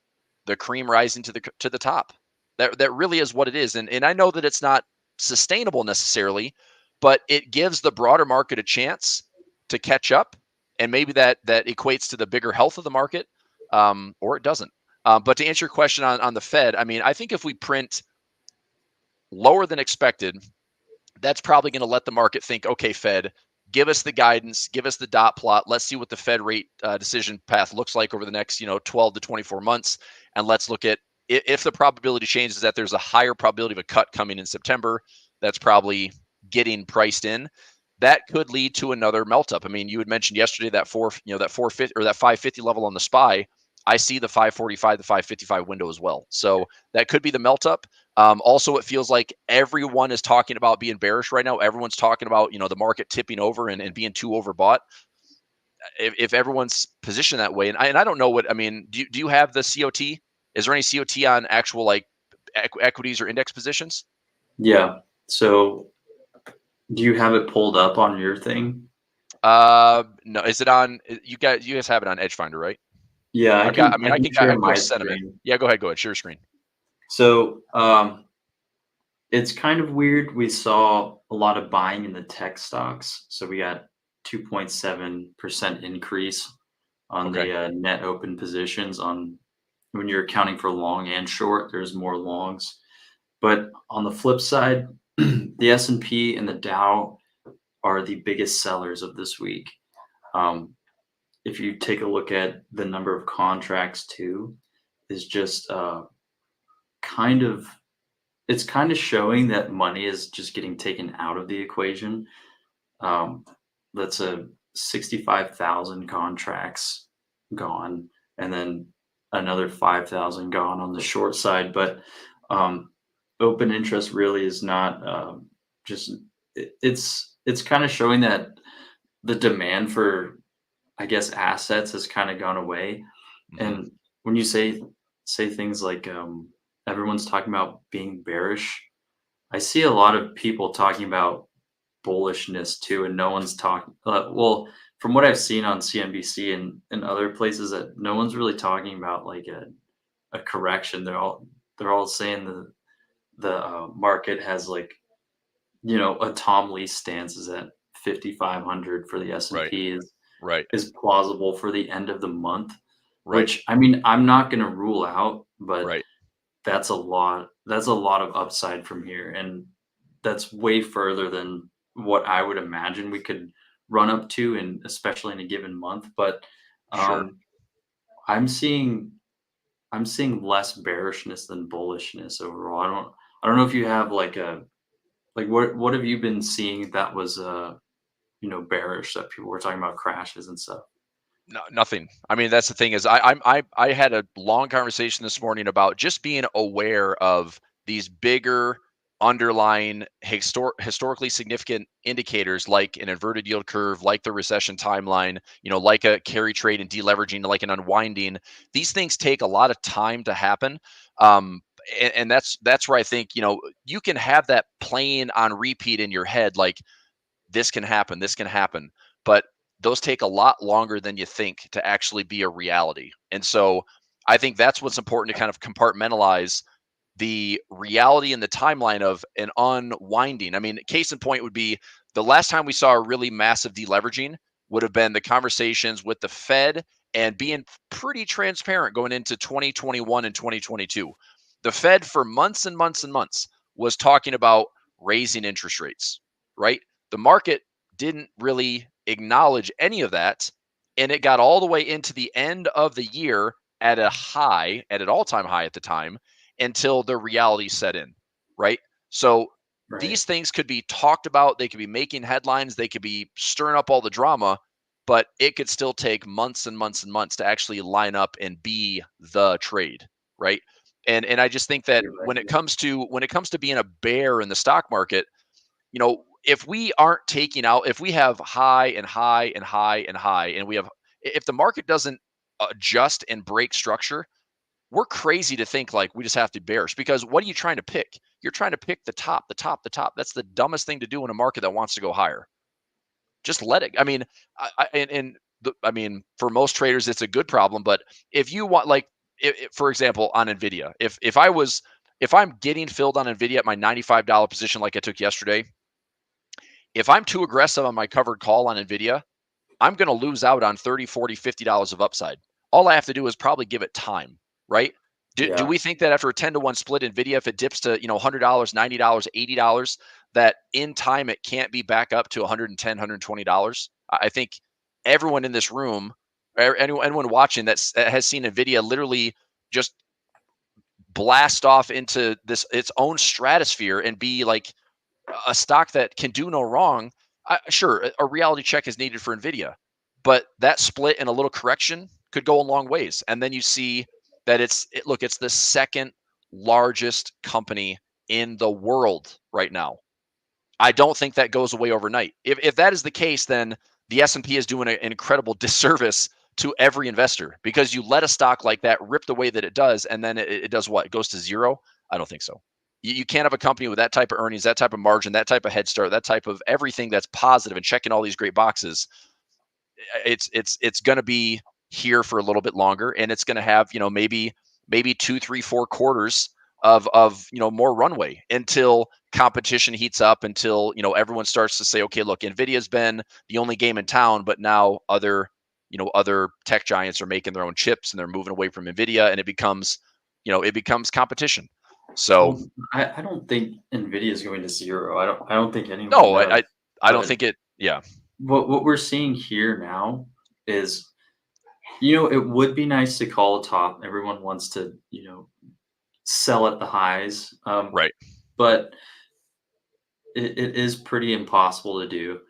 the cream rising to the top. That really is what it is. And I know that it's not sustainable necessarily, but it gives the broader market a chance to catch up. And maybe that equates to the bigger health of the market, or it doesn't. But to answer your question on the Fed, I mean, I think if we print lower than expected, that's probably going to let the market think, okay, Fed, give us the guidance, give us the dot plot. Let's see what the Fed rate decision path looks like over the next 12 to 24 months. And let's look at if the probability changes that there's a higher probability of a cut coming in September, that's probably getting priced in. That could lead to another melt up. I mean, you had mentioned yesterday that 450 or that 550 level on the SPY. I see the 545, the 555 window as well. So that could be the melt up. Also, it feels like everyone is talking about being bearish right now. Everyone's talking about, the market tipping over and being too overbought. If everyone's positioned that way, and I don't know what, I mean, do you have the COT? Is there any COT on actual like equities or index positions? Yeah. So do you have it pulled up on your thing? No. Is it on, you guys have it on EDGEFINDER, right? Yeah, I can share my post sentiment. screen. Yeah, go ahead, share your screen. So it's kind of weird. We saw a lot of buying in the tech stocks. So we got 2.7% increase on the net open positions on when you're accounting for long and short, there's more longs. But on the flip side, the S&P and the Dow are the biggest sellers of this week. If you take a look at the number of contracts too, is just it's kind of showing that money is just getting taken out of the equation. That's a 65,000 contracts gone, and then another 5,000 gone on the short side. But open interest really is not it's kind of showing that the demand for, I guess, assets has kind of gone away. Mm-hmm. And when you say things like everyone's talking about being bearish, I see a lot of people talking about bullishness too, and no one's talking. Well, from what I've seen on CNBC and other places, that no one's really talking about like a correction. They're all saying the market has like, a Tom Lee stance is at 5,500 for the S&P is plausible for the end of the month. Right. Which, I mean, I'm not going to rule out, but that's a lot of upside from here, and that's way further than what I would imagine we could run up to, and especially in a given month. But I'm seeing less bearishness than bullishness overall. I don't know if you have like what have you been seeing that was bearish, that people were talking about crashes and stuff? No, nothing. I mean, that's the thing is I had a long conversation this morning about just being aware of these bigger underlying historically significant indicators like an inverted yield curve, like the recession timeline, like a carry trade and deleveraging, like an unwinding. These things take a lot of time to happen. And that's where I think, you can have that playing on repeat in your head, like this can happen, but those take a lot longer than you think to actually be a reality. And so I think that's what's important to kind of compartmentalize the reality and the timeline of an unwinding. I mean, case in point would be the last time we saw a really massive deleveraging would have been the conversations with the Fed and being pretty transparent going into 2021 and 2022. The Fed for months and months and months was talking about raising interest rates, right? The market didn't really acknowledge any of that. And it got all the way into the end of the year at an all-time high at the time, until the reality set in, right? So these things could be talked about. They could be making headlines. They could be stirring up all the drama, but it could still take months and months and months to actually line up and be the trade, right? And I just think that when it comes to being a bear in the stock market, if we aren't taking out, if we have high and high and high and high, and if the market doesn't adjust and break structure, we're crazy to think like we just have to be bearish, because what are you trying to pick? You're trying to pick the top. That's the dumbest thing to do in a market that wants to go higher. Just let it. I mean, for most traders, it's a good problem. But if you want, like, for example, on Nvidia, if I'm getting filled on Nvidia at my $95 position, like I took yesterday, if I'm too aggressive on my covered call on Nvidia, I'm going to lose out on $30, $40, $50 of upside. All I have to do is probably give it time. Right? Do we think that after a 10-to-1 split, Nvidia, if it dips to $100, $90, $80, that in time it can't be back up to $110, $120? I think everyone in this room, anyone watching that has seen Nvidia literally just blast off into its own stratosphere and be like a stock that can do no wrong. Sure, a reality check is needed for Nvidia, but that split and a little correction could go a long ways, and then you see that it's the second largest company in the world right now. I don't think that goes away overnight. If that is the case, then the S&P is doing an incredible disservice to every investor, because you let a stock like that rip the way that it does, and then it does what? It goes to zero? I don't think so. You can't have a company with that type of earnings, that type of margin, that type of head start, that type of everything that's positive and checking all these great boxes. It's going to be here for a little bit longer, and it's going to have maybe 2, 3, 4 quarters of more runway until competition heats up, until everyone starts to say, okay, look, Nvidia's been the only game in town, but now other tech giants are making their own chips and they're moving away from Nvidia, and it becomes competition. So I don't think Nvidia is going to zero. I don't think anyone. No, I don't think it. Yeah. What we're seeing here now is, it would be nice to call a top. Everyone wants to, sell at the highs. Right. But it is pretty impossible to do.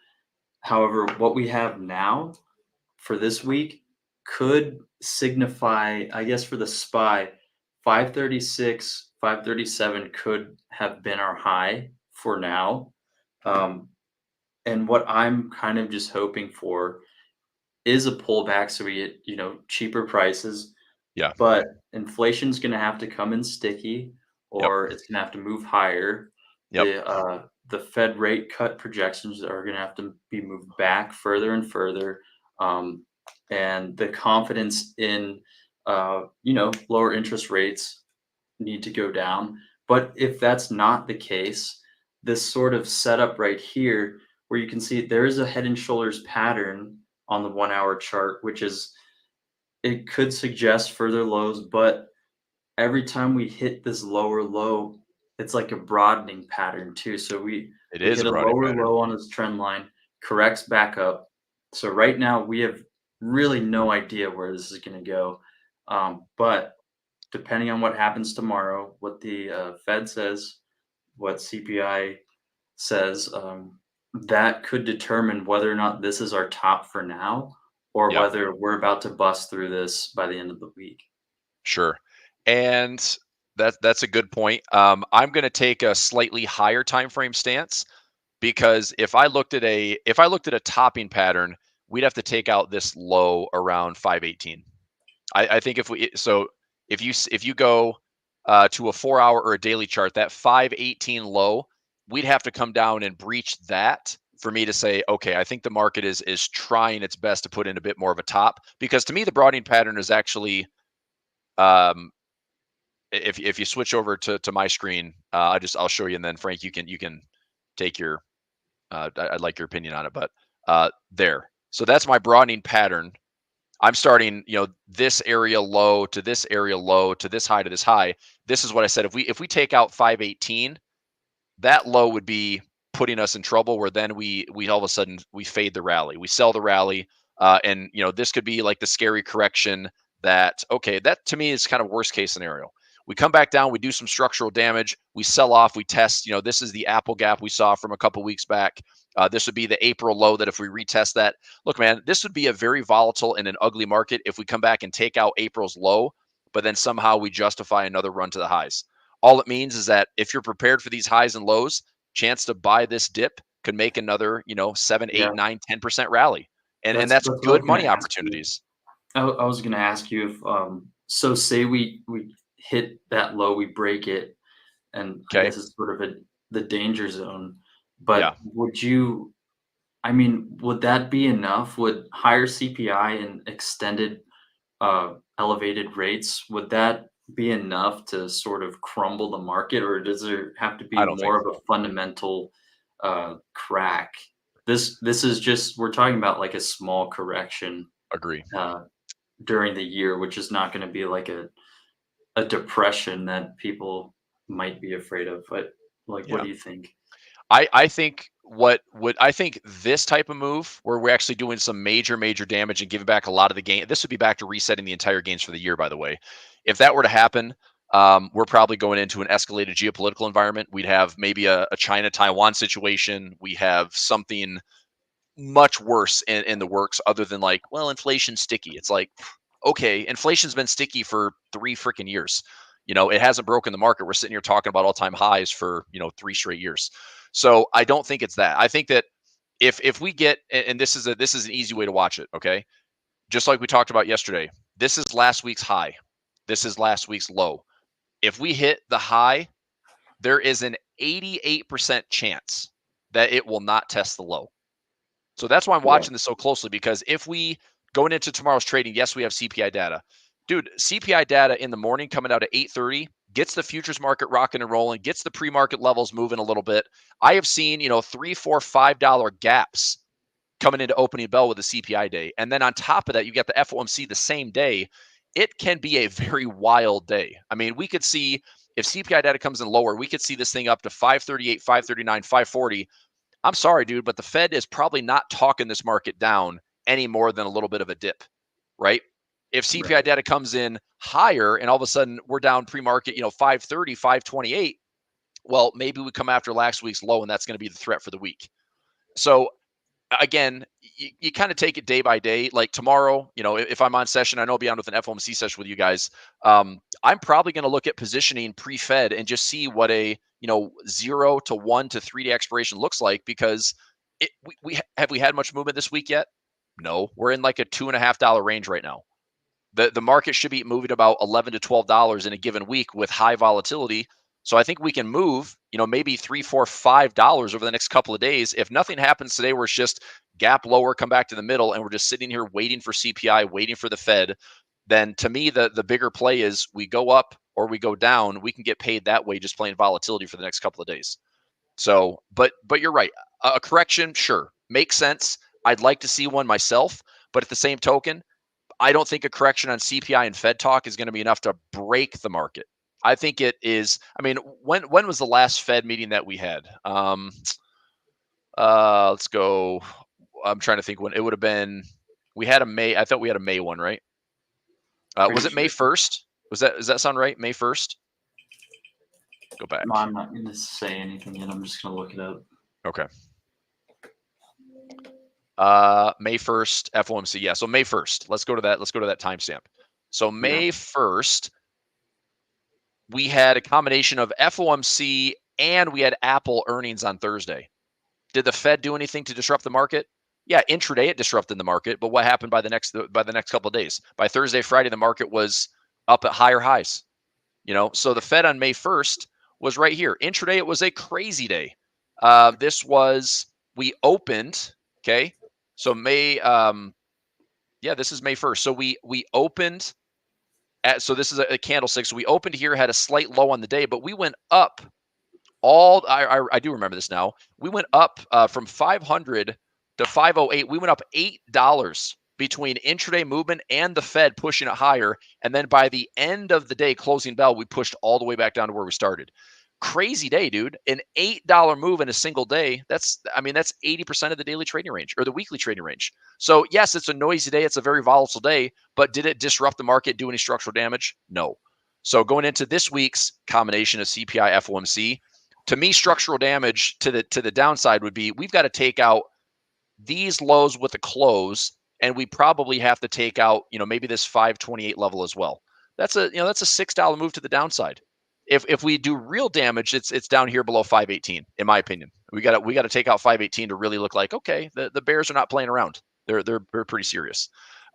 However, what we have now for this week could signify, I guess, for the SPY, 536, 537 could have been our high for now. And what I'm kind of just hoping for is a pullback, so we get, cheaper prices. Yeah. But inflation's going to have to come in sticky, or it's going to have to move higher. Yep. The Fed rate cut projections are going to have to be moved back further and further. And the confidence in, lower interest rates need to go down. But if that's not the case, this sort of setup right here, where you can see there is a head and shoulders pattern on the 1-hour chart, it could suggest further lows, but every time we hit this lower low, it's like a broadening pattern too. So we hit a lower low on this trend line, corrects back up. So right now we have really no idea where this is going to go. But depending on what happens tomorrow, what the Fed says, what CPI says, that could determine whether or not this is our top for now, or whether we're about to bust through this by the end of the week. Sure. And That's a good point. I'm going to take a slightly higher time frame stance, because if I looked at a topping pattern, we'd have to take out this low around 518. I think if you go to a 4-hour or a daily chart, that 518 low, we'd have to come down and breach that for me to say, okay, I think the market is trying its best to put in a bit more of a top, because to me the broadening pattern is actually, if you switch over to my screen, I'll show you, and then Frank, you can take your I'd like your opinion on it, but there. So that's my broadening pattern. I'm starting, this area low to this area low to this high to this high. This is what I said. If we take out 518, that low would be putting us in trouble, where then we all of a sudden we fade the rally, we sell the rally, and this could be like the scary correction that, okay, that to me is kind of worst case scenario. We come back down, we do some structural damage, we sell off, we test. This is the Apple gap we saw from a couple weeks back. This would be the April low that if we retest that, look, man, this would be a very volatile and an ugly market if we come back and take out April's low, but then somehow we justify another run to the highs. All it means is that if you're prepared for these highs and lows, chance to buy this dip could make another, 7, 8, Yeah. 9, 10% rally. And that's That's what I was good gonna money ask you. opportunities. I was going to ask you if, so say we hit that low, we break it, and I Okay. guess it's sort of the danger zone. But Yeah. would that be enough? Would higher CPI and extended elevated rates, would that be enough to sort of crumble the market, or does there have to be I don't think more of a fundamental crack? This is just, we're talking about like a small correction agree. during the year, which is not going to be like a depression that people might be afraid of. But like, what Yeah. do you think? I think this type of move where we're actually doing some major damage and giving back a lot of the gain. This would be back to resetting the entire gains for the year, by the way. If that were to happen, we're probably going into an escalated geopolitical environment. We'd have maybe a China-Taiwan situation. We have something much worse in the works, other than like, well, inflation's sticky. It's like, okay, inflation's been sticky for 3 freaking years. It hasn't broken the market. We're sitting here talking about all-time highs for 3 straight years. So I don't think it's that. I think that if we get, and this is an easy way to watch it, okay? Just like we talked about yesterday, this is last week's high. This is last week's low. If we hit the high, there is an 88% chance that it will not test the low. So that's why I'm watching this so closely, because if we going into tomorrow's trading, yes, we have CPI data. Dude, CPI data in the morning coming out at 8:30 gets the futures market rocking and rolling, gets the pre-market levels moving a little bit. I have seen, $3, $4, $5 gaps coming into opening bell with the CPI day. And then on top of that, you get the FOMC the same day. It can be a very wild day. I mean, we could see, if CPI data comes in lower, we could see this thing up to 538, 539, 540. I'm sorry, dude, but the Fed is probably not talking this market down any more than a little bit of a dip, right? If CPI data comes in higher and all of a sudden we're down pre-market, 530, 528, well, maybe we come after last week's low, and that's going to be the threat for the week. So again, you kind of take it day by day. Like tomorrow, if I'm on session, I know I'll be on with an FOMC session with you guys. I'm probably going to look at positioning pre-Fed and just see what a 0 to 1 to 3 day expiration looks like, because we had much movement this week yet? No, we're in like a $2.50 range right now. The market should be moving about $11 to $12 in a given week with high volatility. So I think we can move, maybe $3, $4, $5 over the next couple of days. If nothing happens today, where it's just gap lower, come back to the middle, and we're just sitting here waiting for CPI, waiting for the Fed, then to me, the bigger play is we go up or we go down. We can get paid that way, just playing volatility for the next couple of days. So, but you're right. A correction, sure, makes sense. I'd like to see one myself, but at the same token, I don't think a correction on CPI and Fed talk is going to be enough to break the market. I think it is. I mean, when was the last Fed meeting that we had? Let's go. I'm trying to think when it would have been. We had a May. I thought we had a May one, right? Was it May 1st? Does that sound right? May 1st? Go back. No, I'm not going to say anything yet. I'm just going to look it up. Okay. May 1st, FOMC. Yeah, so May 1st. Let's go to that timestamp. So May 1st, we had a combination of FOMC and we had Apple earnings on Thursday. Did the Fed do anything to disrupt the market? Yeah, intraday it disrupted the market, but what happened by the next couple of days? By Thursday, Friday, the market was up at higher highs. So the Fed on May 1st was right here. Intraday, it was a crazy day. We opened, okay? So this is May 1st. So we opened so this is a candlestick. So we opened here, had a slight low on the day, but we went up I do remember this now. We went up from 500 to 508. We went up $8 between intraday movement and the Fed pushing it higher. And then by the end of the day, closing bell, we pushed all the way back down to where we started. Crazy day, dude. An $8 move in a single day. That's 80% of the daily trading range or the weekly trading range. So yes, it's a noisy day. It's a very volatile day, but did it disrupt the market, do any structural damage? No. So going into this week's combination of CPI FOMC, to me, structural damage to the downside would be we've got to take out these lows with a close, and we probably have to take out, maybe this 528 level as well. That's a $6 move to the downside. If we do real damage, it's down here below 518, in my opinion. We got to take out 518 to really look like, okay, the bears are not playing around. They're pretty serious.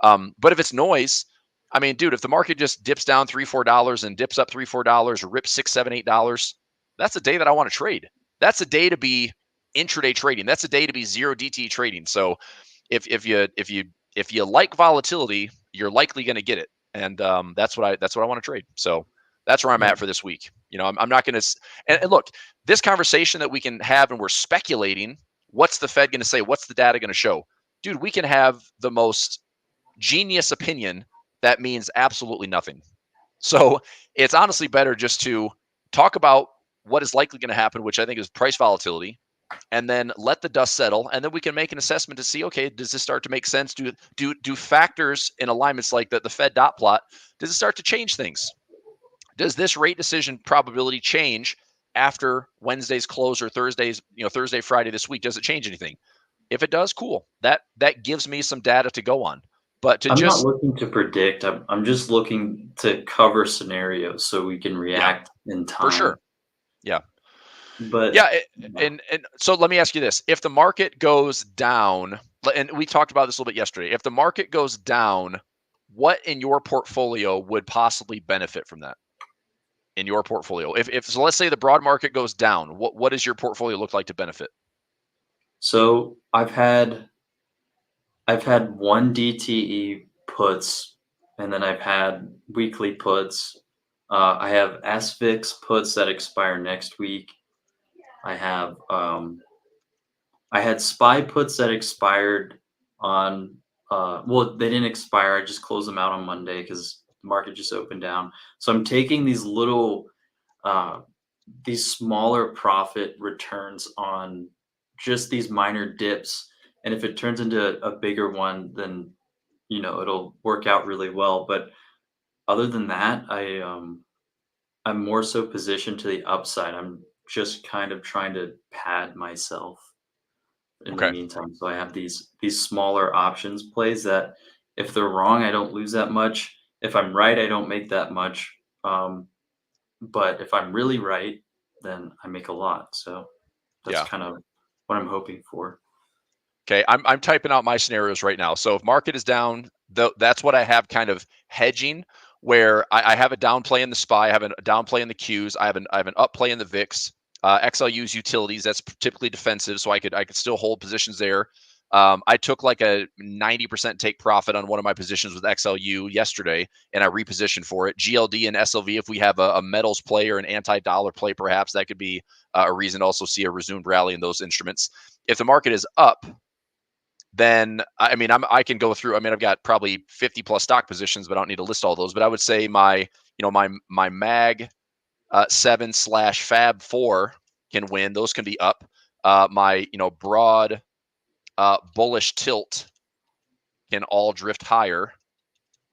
But if it's noise, I mean, dude, if the market just dips down $3-4 and dips up $3-4 or rips $6-7-8, that's a day that I want to trade. That's a day to be intraday trading. That's a day to be zero DTE trading. So if you like volatility, you're likely going to get it, and that's what I want to trade. So that's where I'm at for this week. I'm not going to. And look, this conversation that we can have, and we're speculating. What's the Fed going to say? What's the data going to show? Dude, we can have the most genius opinion that means absolutely nothing. So it's honestly better just to talk about what is likely going to happen, which I think is price volatility, and then let the dust settle, and then we can make an assessment to see, okay, does this start to make sense? Do factors in alignments like the Fed dot plot, does it start to change things? Does this rate decision probability change after Wednesday's close or Thursday's, Thursday, Friday this week? Does it change anything? If it does, cool. That gives me some data to go on. But I'm not looking to predict. I'm just looking to cover scenarios so we can react in time. For sure. Yeah. But yeah, and so let me ask you this. If the market goes down, and we talked about this a little bit yesterday, if the market goes down, what in your portfolio would possibly benefit from that? In your portfolio, so let's say the broad market goes down, what does your portfolio look like to benefit? So I've had one DTE puts, and then I've had weekly puts. I have SPX puts that expire next week. I have I had SPY puts that expired on well, they didn't expire. I just closed them out on Monday because the market just opened down. So I'm taking these little these smaller profit returns on just these minor dips. And if it turns into a bigger one, then it'll work out really well. But other than that, I'm more so positioned to the upside. I'm just kind of trying to pad myself in the meantime. So I have these smaller options plays that if they're wrong, I don't lose that much. If I'm right, I don't make that much. But if I'm really right, then I make a lot. So that's kind of what I'm hoping for. Okay, I'm typing out my scenarios right now. So if market is down, that's what I have kind of hedging, where I have a down play in the SPY, I have a down play in the Qs, I have an up play in the VIX. XLU's utilities, that's typically defensive, so I could still hold positions there. I took like a 90% take profit on one of my positions with XLU yesterday, and I repositioned for it. GLD and SLV, if we have a metals play or an anti-dollar play, perhaps that could be a reason to also see a resumed rally in those instruments. If the market is up, then I can go through. I've got probably 50 plus stock positions, but I don't need to list all those. But I would say my MAG 7/Fab 4 can win. Those can be up. My broad bullish tilt can all drift higher.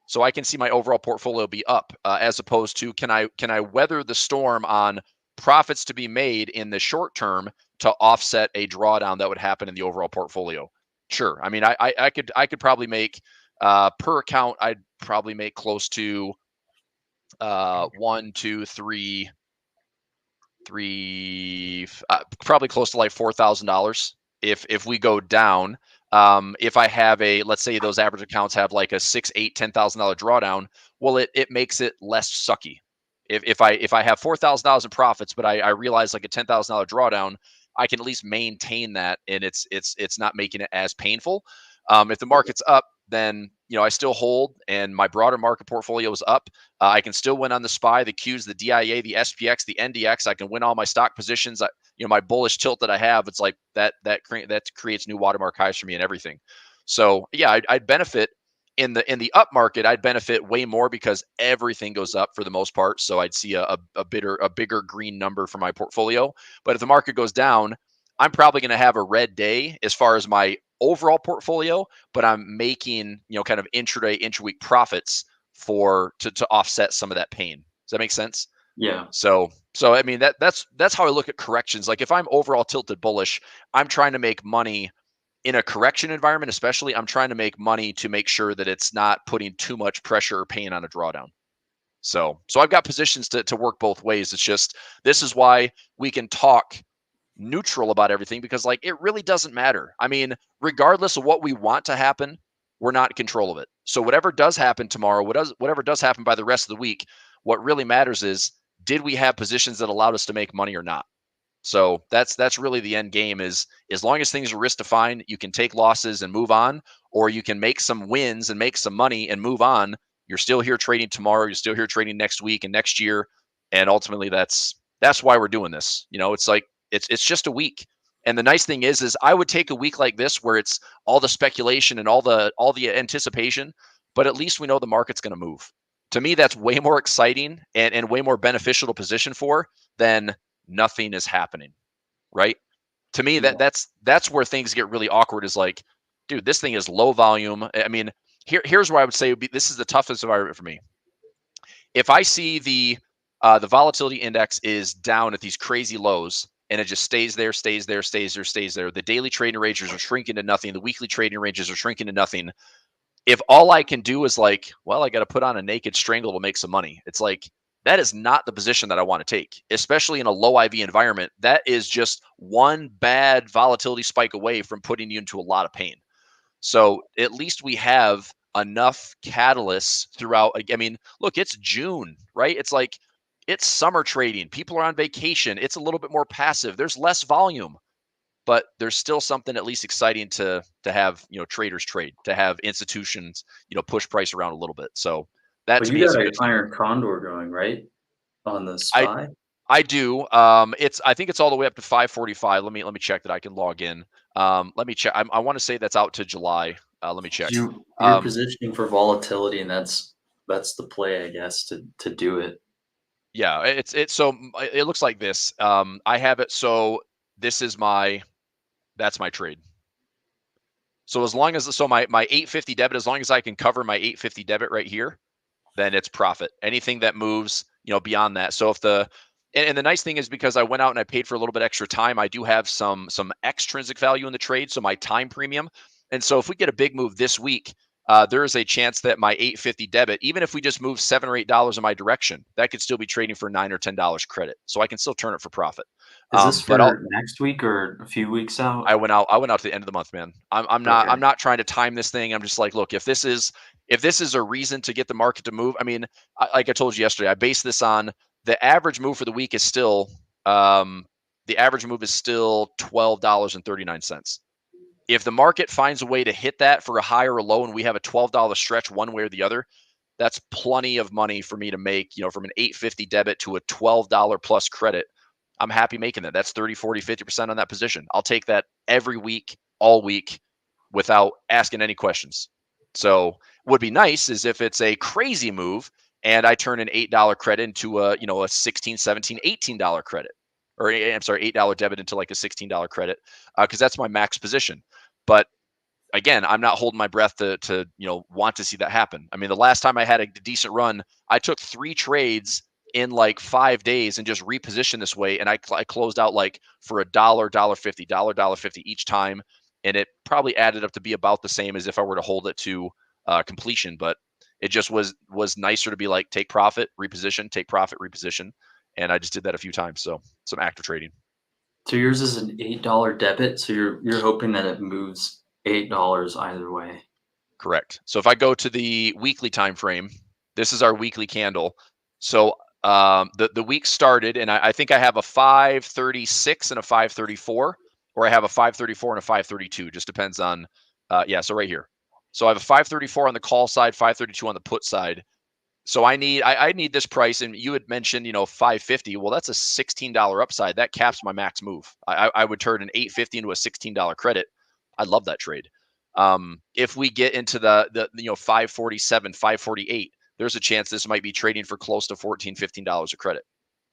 So I can see my overall portfolio be up, as opposed to can I weather the storm on profits to be made in the short term to offset a drawdown that would happen in the overall portfolio. Sure. I could probably make per account, I'd probably make close to 1, 2, 3, probably close to like $4,000 if we go down. If I have let's say those average accounts have like a $6, $8, $10,000 drawdown, well, it makes it less sucky. If I have $4,000 in profits, but I realize like a $10,000 drawdown, I can at least maintain that, and it's not making it as painful. If the market's up, then I still hold, and my broader market portfolio is up. I can still win on the SPY, the Qs, the DIA, the SPX, the NDX. I can win all my stock positions. My bullish tilt that I have, it's like that creates new watermark highs for me and everything. So yeah, I'd benefit in the up market. I'd benefit way more because everything goes up for the most part. So I'd see a bigger green number for my portfolio. But if the market goes down, I'm probably going to have a red day as far as my overall portfolio, but I'm making kind of intraday, intra-week profits to offset some of that pain. Does that make sense? Yeah. So I mean that's how I look at corrections. Like if I'm overall tilted bullish, I'm trying to make money in a correction environment, especially. I'm trying to make money to make sure that it's not putting too much pressure or pain on a drawdown. So I've got positions to work both ways. It's just, this is why we can talk neutral about everything, because like it really doesn't matter. I mean, regardless of what we want to happen, we're not in control of it. So whatever does happen tomorrow, whatever does happen by the rest of the week, what really matters is, did we have positions that allowed us to make money or not? So that's really the end game. Is as long as things are risk defined, you can take losses and move on, or you can make some wins and make some money and move on. You're still here trading tomorrow. You're still here trading next week and next year. And ultimately that's why we're doing this. It's like, it's just a week. And the nice thing is I would take a week like this where it's all the speculation and all the anticipation, but at least we know the market's going to move. To me, that's way more exciting and way more beneficial to position for than nothing is happening, right? To me, that's where things get really awkward. Is like, dude, this thing is low volume. I mean, here's where I would say this is the toughest environment for me. If I see the volatility index is down at these crazy lows, and it just stays there. The daily trading ranges are shrinking to nothing. The weekly trading ranges are shrinking to nothing. If all I can do is like, well, I got to put on a naked strangle to make some money, it's like, that is not the position that I want to take, especially in a low IV environment. That is just one bad volatility spike away from putting you into a lot of pain. So at least we have enough catalysts throughout. I mean, look, it's June, right? It's like, it's summer trading. People are on vacation. It's a little bit more passive. There's less volume, but there's still something at least exciting to have, traders trade, to have institutions, push price around a little bit. So that But to me you is got a an good thing. iron condor going, right? On the SPY? I do. I think it's all the way up to 545. Let me check that I can log in. Let me check. I want to say that's out to July. Let me check. You're positioning for volatility, and that's the play, I guess, to do it. Yeah, so it looks like this. I have it. So this is that's my trade. So as long as, my 850 debit, as long as I can cover my 850 debit right here, then it's profit. Anything that moves, beyond that. So if and the nice thing is, because I went out and I paid for a little bit extra time, I do have some extrinsic value in the trade. So my time premium. And so if we get a big move this week, there is a chance that my 850 debit, even if we just move $7 or $8 in my direction, that could still be trading for $9 or $10 credit. So I can still turn it for profit. Is this for next week or a few weeks out? I went out to the end of the month, man. I'm not trying to time this thing. I'm just like, look, if this is a reason to get the market to move, I mean, like I told you yesterday, I base this on the average move for the week is still $12.39. If the market finds a way to hit that for a high or a low, and we have a $12 stretch one way or the other, that's plenty of money for me to make, from an 850 debit to a $12 plus credit. I'm happy making that. That's 30, 40, 50% on that position. I'll take that every week, all week, without asking any questions. So what would be nice is if it's a crazy move and I turn an $8 credit into a $16, $17, $18 credit. Or I'm sorry, $8 debit into like a $16 credit, because that's my max position. But again, I'm not holding my breath to want to see that happen. I mean, the last time I had a decent run, I took 3 trades in like 5 days and just repositioned this way, and I closed out like for $1, $1.50, $1.50 each time, and it probably added up to be about the same as if I were to hold it to completion. But It just was nicer to be like, take profit, reposition, take profit, reposition. And I just did that a few times. So some active trading. So yours is an $8 debit. So you're hoping that it moves $8 either way. Correct. So if I go to the weekly time frame, this is our weekly candle. So the week started, and I think I have a 536 and a 534, or I have a 534 and a 532. Just depends on, yeah. So right here. So I have a 534 on the call side, 532 on the put side. So I need this price, and you had mentioned 550. Well, that's a $16 upside. That caps my max move. I would turn an $850 into a $16 credit. I love that trade. If we get into the 547, 548, there's a chance this might be trading for close to $14, $15 a credit,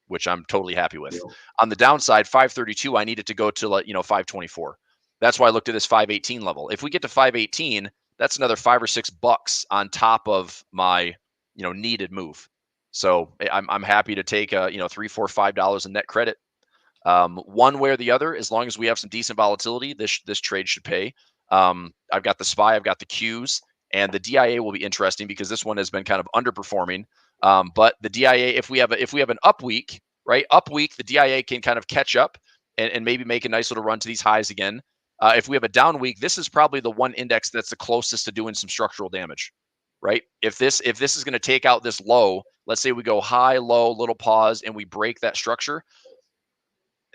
which I'm totally happy with. Yeah. On the downside, 532, I need it to go to 524. That's why I looked at this 518 level. If we get to 518, that's another $5 or $6 on top of my needed move. So I'm happy to take $3, $4, $5 in net credit. One way or the other, as long as we have some decent volatility, this trade should pay. I've got the SPY, I've got the Qs, and the DIA will be interesting because this one has been kind of underperforming. But the DIA, if we have an up week, right? Up week, the DIA can kind of catch up and maybe make a nice little run to these highs again. If we have a down week, this is probably the one index that's the closest to doing some structural damage, right? If this is going to take out this low, let's say we go high, low, little pause, and we break that structure,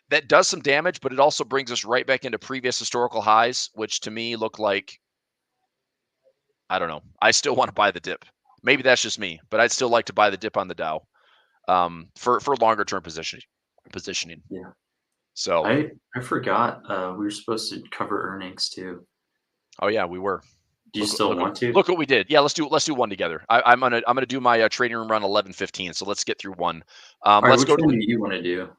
that does some damage, but it also brings us right back into previous historical highs, which to me look like, I don't know. I still want to buy the dip. Maybe that's just me, but I'd still like to buy the dip on the Dow for longer term positioning. Yeah. So I forgot we were supposed to cover earnings too. Oh yeah, we were. Do you still want to? Look what we did. Yeah, let's do one together. I'm gonna do my trading room run 11:15. So let's get through one. Let's which go. one do you want to do?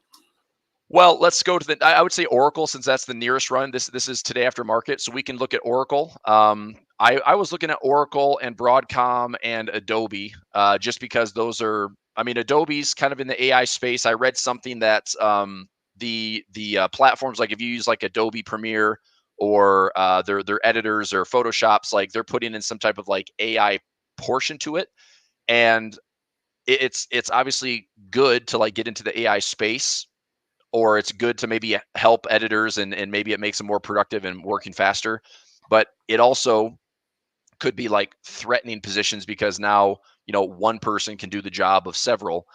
Well, let's go to the. I would say Oracle, since that's the nearest run. This is today after market, so we can look at Oracle. I was looking at Oracle and Broadcom and Adobe, just because those are. I mean, Adobe's kind of in the AI space. I read something that the platforms, like if you use like Adobe Premiere or their editors or Photoshops, like they're putting in some type of like AI portion to it, and it's obviously good to like get into the AI space, or it's good to maybe help editors and maybe it makes them more productive and working faster. But it also could be like threatening positions because now, one person can do the job of several,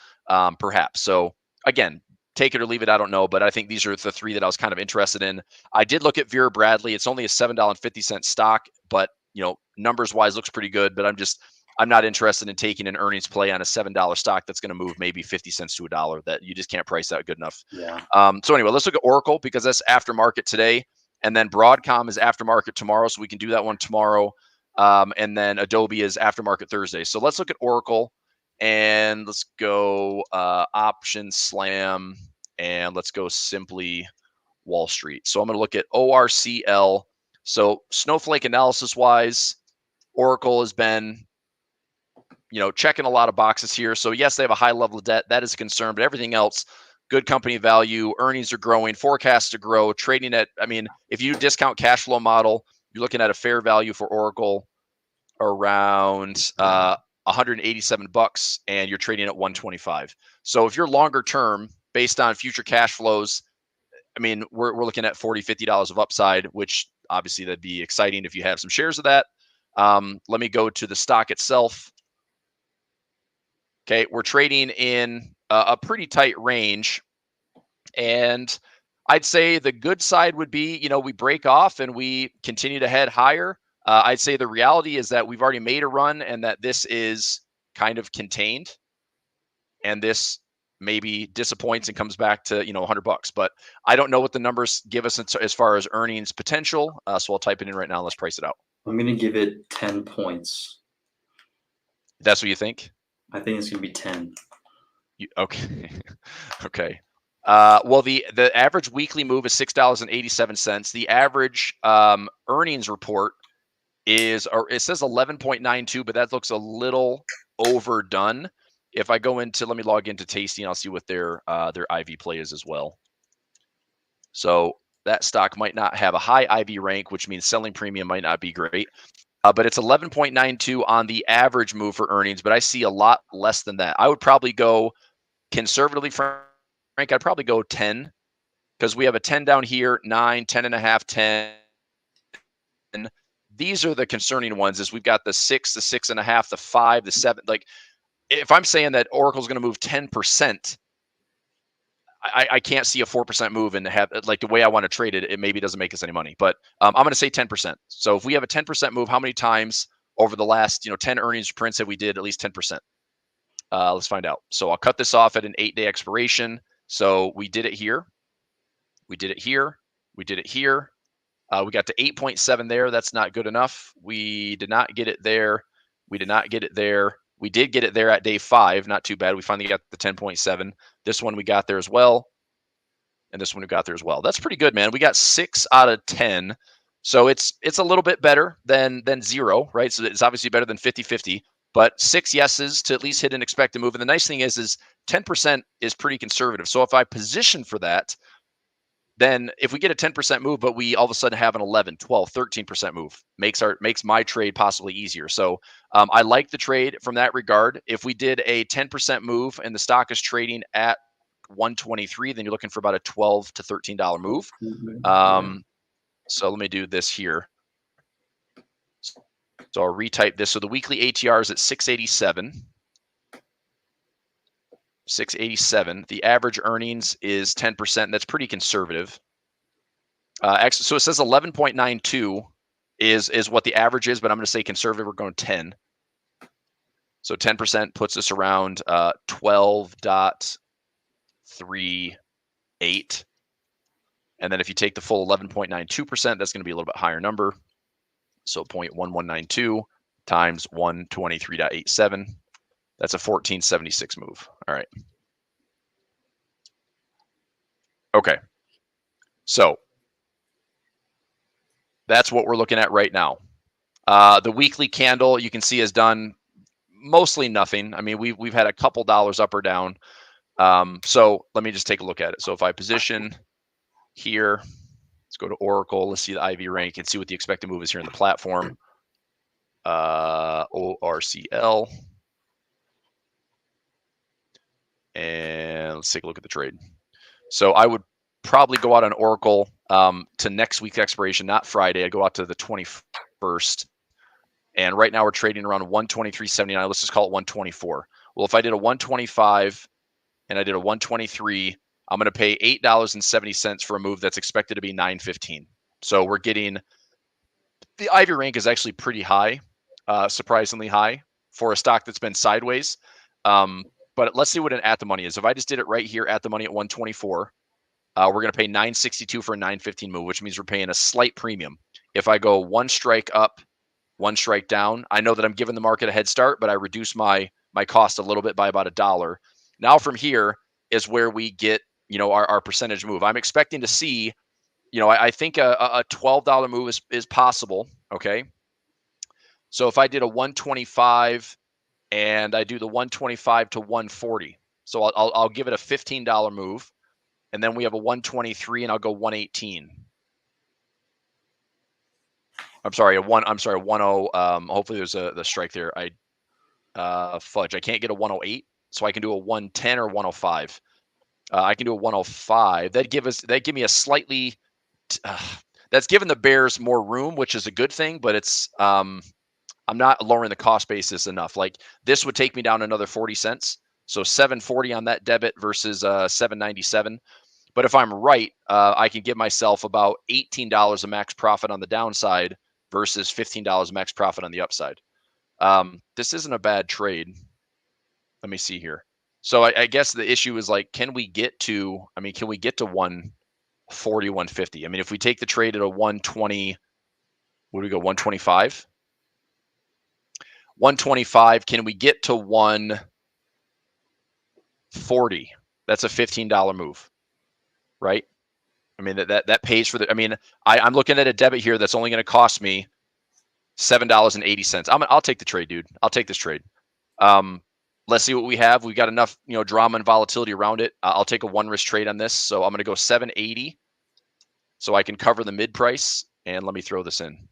perhaps. So again, take it or leave it. I don't know, but I think these are the three that I was kind of interested in. I did look at Vera Bradley. It's only a $7.50 stock, but numbers wise looks pretty good, but I'm not interested in taking an earnings play on a $7 stock that's going to move maybe 50 cents to $1. That you just can't price that good enough. Yeah. So anyway, let's look at Oracle because that's aftermarket today, and then Broadcom is aftermarket tomorrow, so we can do that one tomorrow. And then Adobe is aftermarket Thursday. So let's look at Oracle, and let's go option slam, and let's go simply Wall Street. So I'm going to look at ORCL. So snowflake analysis wise, Oracle has been checking a lot of boxes here. So yes, they have a high level of debt. That is a concern, but everything else, good company value, earnings are growing, forecasts to grow, trading at, if you discount cash flow model, you're looking at a fair value for Oracle around $187, and you're trading at 125. So if you're longer term based on future cash flows, we're looking at $40, $50 of upside, which obviously that'd be exciting if you have some shares of that. Let me go to the stock itself. Okay, we're trading in a pretty tight range, and I'd say the good side would be, we break off and we continue to head higher. I'd say the reality is that we've already made a run and that this is kind of contained, and this maybe disappoints and comes back to $100. But I don't know what the numbers give us as far as earnings potential. So I'll type it in right now. Let's price it out. I'm gonna give it 10 points. That's what you think? I think it's gonna be 10. Okay. Okay. Well, the average weekly move is $6.87. The average earnings report is, or it says 11.92, but that looks a little overdone. If I go into, let me log into Tasty and I'll see what their IV play is as well. So that stock might not have a high IV rank, which means selling premium might not be great. but it's 11.92 on the average move for earnings, but I see a lot less than that. I would probably go conservatively, Frank, I'd probably go 10 because we have a 10 down here, 9, 10 and a half, 10. These are the concerning ones is we've got the 6, the 6.5, the 5, the 7. Like if I'm saying that Oracle's going to move 10%, I can't see a 4% move and have like the way I want to trade it. It maybe doesn't make us any money, but I'm going to say 10%. So if we have a 10% move, how many times over the last 10 earnings prints have we did at least 10%? Let's find out. So I'll cut this off at an 8-day expiration. So we did it here. We did it here. We did it here. We got to 8.7 there. That's not good enough. We did not get it there. We did not get it there. We did get it there at day 5. Not too bad. We finally got the 10.7. This one we got there as well. And this one we got there as well. That's pretty good, man. We got 6 out of 10. So it's a little bit better than 0, right? So it's obviously better than 50-50. But 6 yeses to at least hit an expected move. And the nice thing is 10% is pretty conservative. So if I position for that, then if we get a 10% move, but we all of a sudden have an 11, 12, 13% move, makes my trade possibly easier. So I like the trade from that regard. If we did a 10% move and the stock is trading at 123, then you're looking for about a $12 to $13 move. So let me do this here. So I'll retype this. So the weekly ATR is at 687. 687. The average earnings is 10%. That's pretty conservative. Actually, so it says 11.92 is what the average is, but I'm going to say conservative. We're going 10. So 10% puts us around 12.38. And then if you take the full 11.92%, that's going to be a little bit higher number. So 0.1192 times 123.87. That's a 1476 move. All right. Okay. So that's what we're looking at right now. The weekly candle you can see has done mostly nothing. I mean, we've had a couple dollars up or down. So let me just take a look at it. So if I position here, let's go to Oracle. Let's see the IV rank and see what the expected move is here in the platform. ORCL. And let's take a look at the trade. So I would probably go out on Oracle to next week's expiration, not Friday. I go out to the 21st. And right now we're trading around 123.79. Let's just call it 124. Well, if I did a 125 and I did a 123, I'm going to pay $8.70 for a move that's expected to be 9.15. So we're getting the IV rank is actually pretty high, surprisingly high for a stock that's been sideways. But let's see what an at the money is. If I just did it right here at the money at 124, we're going to pay 962 for a 915 move, which means we're paying a slight premium. If I go one strike up, one strike down, I know that I'm giving the market a head start, but I reduce my cost a little bit by about $1. Now from here is where we get, our percentage move. I'm expecting to see, I think a $12 move is possible. Okay. So if I did a 125 and I do the 125 to 140, so I'll give it a $15 move, and then we have a 123 and I'll go 118. I'm sorry, 10. Hopefully there's the strike there. Fudge. I can't get a 108, so I can do a 110 or 105. I can do a 105. That'd give me a slightly. That's giving the bears more room, which is a good thing. But it's I'm not lowering the cost basis enough. Like this would take me down another 40 cents. So 740 on that debit versus 797. But if I'm right, I can give myself about $18 a max profit on the downside versus $15 max profit on the upside. This isn't a bad trade. Let me see here. So I guess the issue is like, can we get to 140, 150? I mean, if we take the trade at a 120, what do we go, 125? 125, can we get to 140? That's a $15 move, right? I mean, that pays for the, I mean, I'm looking at a debit here that's only going to cost me $7.80. I'll take the trade, dude. I'll take this trade. Let's see what we have. We've got enough, drama and volatility around it. I'll take a one risk trade on this. So I'm going to go 780 so I can cover the mid price. And let me throw this in.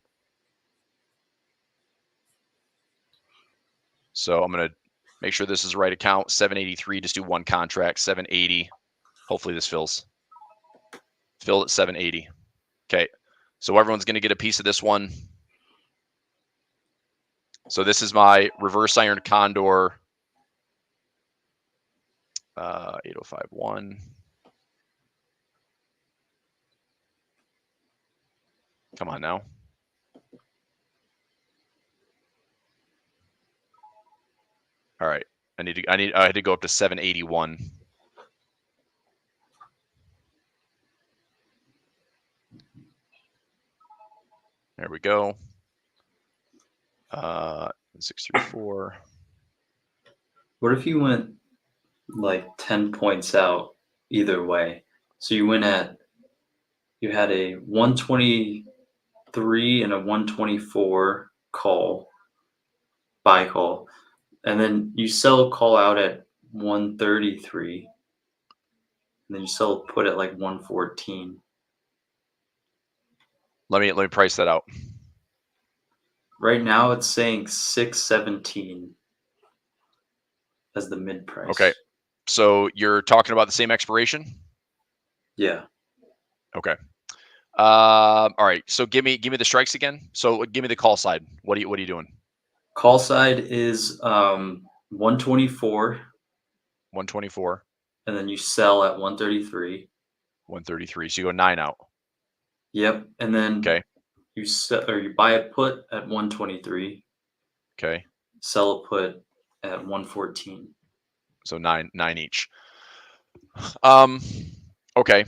So I'm going to make sure this is the right account. 783, just do one contract. 780. Hopefully this fills. Filled at 780. Okay. So everyone's going to get a piece of this one. So this is my reverse iron condor 8051. Come on now. All right. I had to go up to 781. There we go. 634. What if you went like 10 points out either way? So you had a 123 and a 124 buy call, and then you sell a call out at 133, and then you sell a put at like 114. Let me price that out. Right now it's saying 617 as the mid price. Okay. So you're talking about the same expiration? Yeah. Okay. All right. So give me the strikes again. So give me the call side. What are you doing? Call side is 124. 124. And then you sell at 133. 133. So you go 9 out. Yep. And then okay. You buy a put at 123. Okay. Sell a put at 114. So nine each. Okay.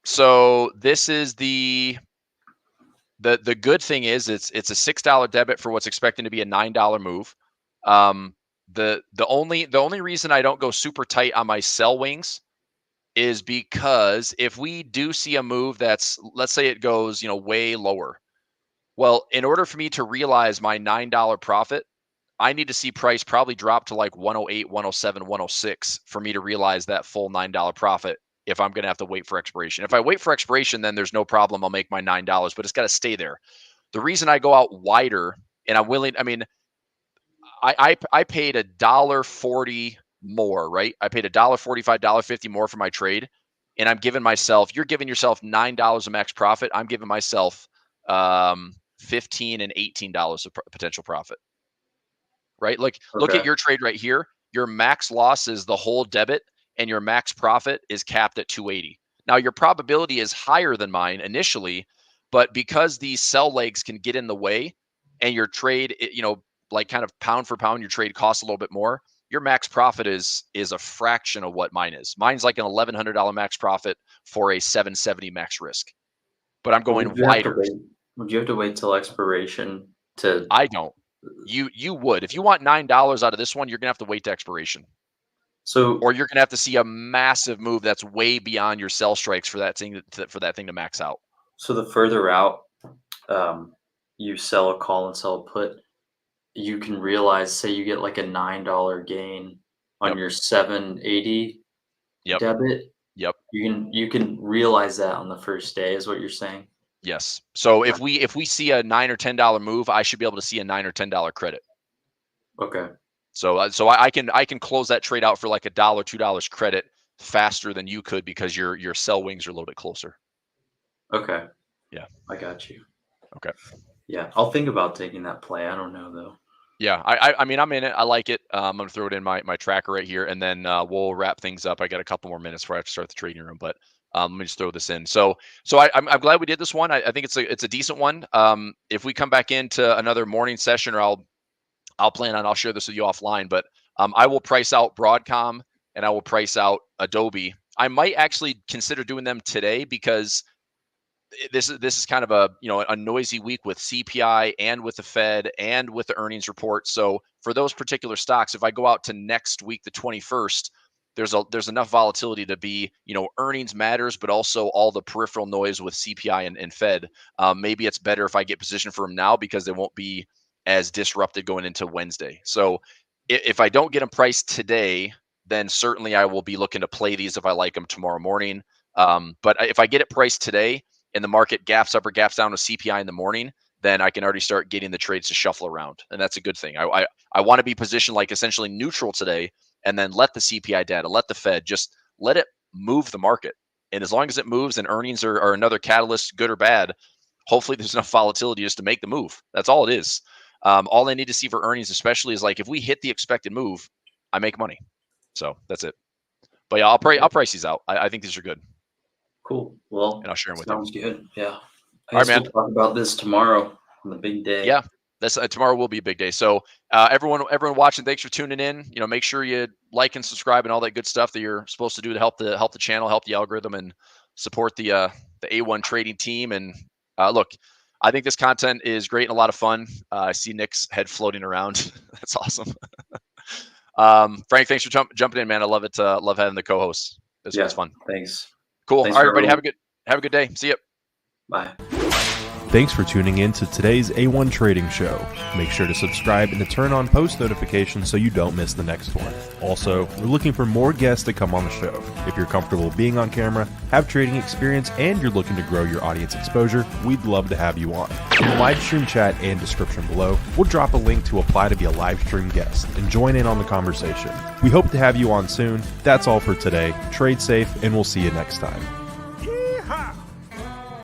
So this is the good thing is it's a $6 debit for what's expecting to be a $9 move. The only reason I don't go super tight on my sell wings is because if we do see a move that's, let's say it goes, way lower. Well, in order for me to realize my $9 profit, I need to see price probably drop to like 108, 107, 106 for me to realize that full $9 profit if I'm going to have to wait for expiration. If I wait for expiration, then there's no problem. I'll make my $9, but it's got to stay there. The reason I go out wider and I'm willing, I mean, I paid $1.40 more, right? I paid $1.45, $1.50 more for my trade. And I'm giving myself, you're giving yourself $9 of max profit. I'm giving myself $15 and $18 of potential profit. Right? Like, look at your trade right here. Your max loss is the whole debit and your max profit is capped at 280. Now, your probability is higher than mine initially, but because these sell legs can get in the way and your trade, like kind of pound for pound, your trade costs a little bit more, your max profit is a fraction of what mine is. Mine's like an $1,100 max profit for a 770 max risk, but I'm going wider. Would you have to wait till expiration to? I don't. You would. If you want $9 out of this one, you're gonna have to wait to expiration. So, or you're gonna have to see a massive move that's way beyond your sell strikes for that thing to max out. So the further out you sell a call and sell a put, you can realize, say you get like a $9 gain on your 780 debit. Yep. You can realize that on the first day, is what you're saying? Yes. So if we see a $9 or $10 move, I should be able to see a $9 or $10 credit. Okay. So I can close that trade out for like $1, $2 credit faster than you could because your sell wings are a little bit closer. Okay. Yeah. I got you. Okay. Yeah, I'll think about taking that play. I don't know though. Yeah, I mean, I'm in it. I like it. I'm gonna throw it in my tracker right here, and then we'll wrap things up. I got a couple more minutes before I have to start the trading room, but let me just throw this in. So I'm glad we did this one. I think it's a decent one. If we come back into another morning session, or I'll share this with you offline, but I will price out Broadcom and I will price out Adobe. I might actually consider doing them today because this is kind of a noisy week with CPI and with the Fed and with the earnings report. So for those particular stocks, if I go out to next week, the 21st, there's enough volatility to be, earnings matters, but also all the peripheral noise with CPI and Fed. Maybe it's better if I get positioned for them now because they won't be as disrupted going into Wednesday. So if I don't get them priced today, then certainly I will be looking to play these if I like them tomorrow morning. But if I get it priced today and the market gaps up or gaps down with CPI in the morning, then I can already start getting the trades to shuffle around. And that's a good thing. I want to be positioned like essentially neutral today, and then let the CPI data, let the Fed, just let it move the market. And as long as it moves and earnings are another catalyst, good or bad, hopefully there's enough volatility just to make the move. That's all it is. All I need to see for earnings, especially, is like if we hit the expected move, I make money. So that's it. But yeah, I'll price these out. I think these are good. Cool. Well, and I'll share them with you. sounds good. Yeah. All right, man. We'll talk about this tomorrow on the big day. Yeah. That's tomorrow will be a big day. So everyone watching, thanks for tuning in. Make sure you like and subscribe and all that good stuff that you're supposed to do to help the channel, help the algorithm, and support the A1 trading team. And look, I think this content is great and a lot of fun. I see Nick's head floating around. That's awesome. Frank, thanks for jumping in, man. I love it. Love having the co-host. It's fun. Thanks. Cool. Thanks, all right, everybody. everyone. Have a good day. See you. Bye. Thanks for tuning in to today's A1 Trading Show. Make sure to subscribe and to turn on post notifications so you don't miss the next one. Also, we're looking for more guests to come on the show. If you're comfortable being on camera, have trading experience, and you're looking to grow your audience exposure, we'd love to have you on. In the live stream chat and description below, we'll drop a link to apply to be a live stream guest and join in on the conversation. We hope to have you on soon. That's all for today. Trade safe, and we'll see you next time.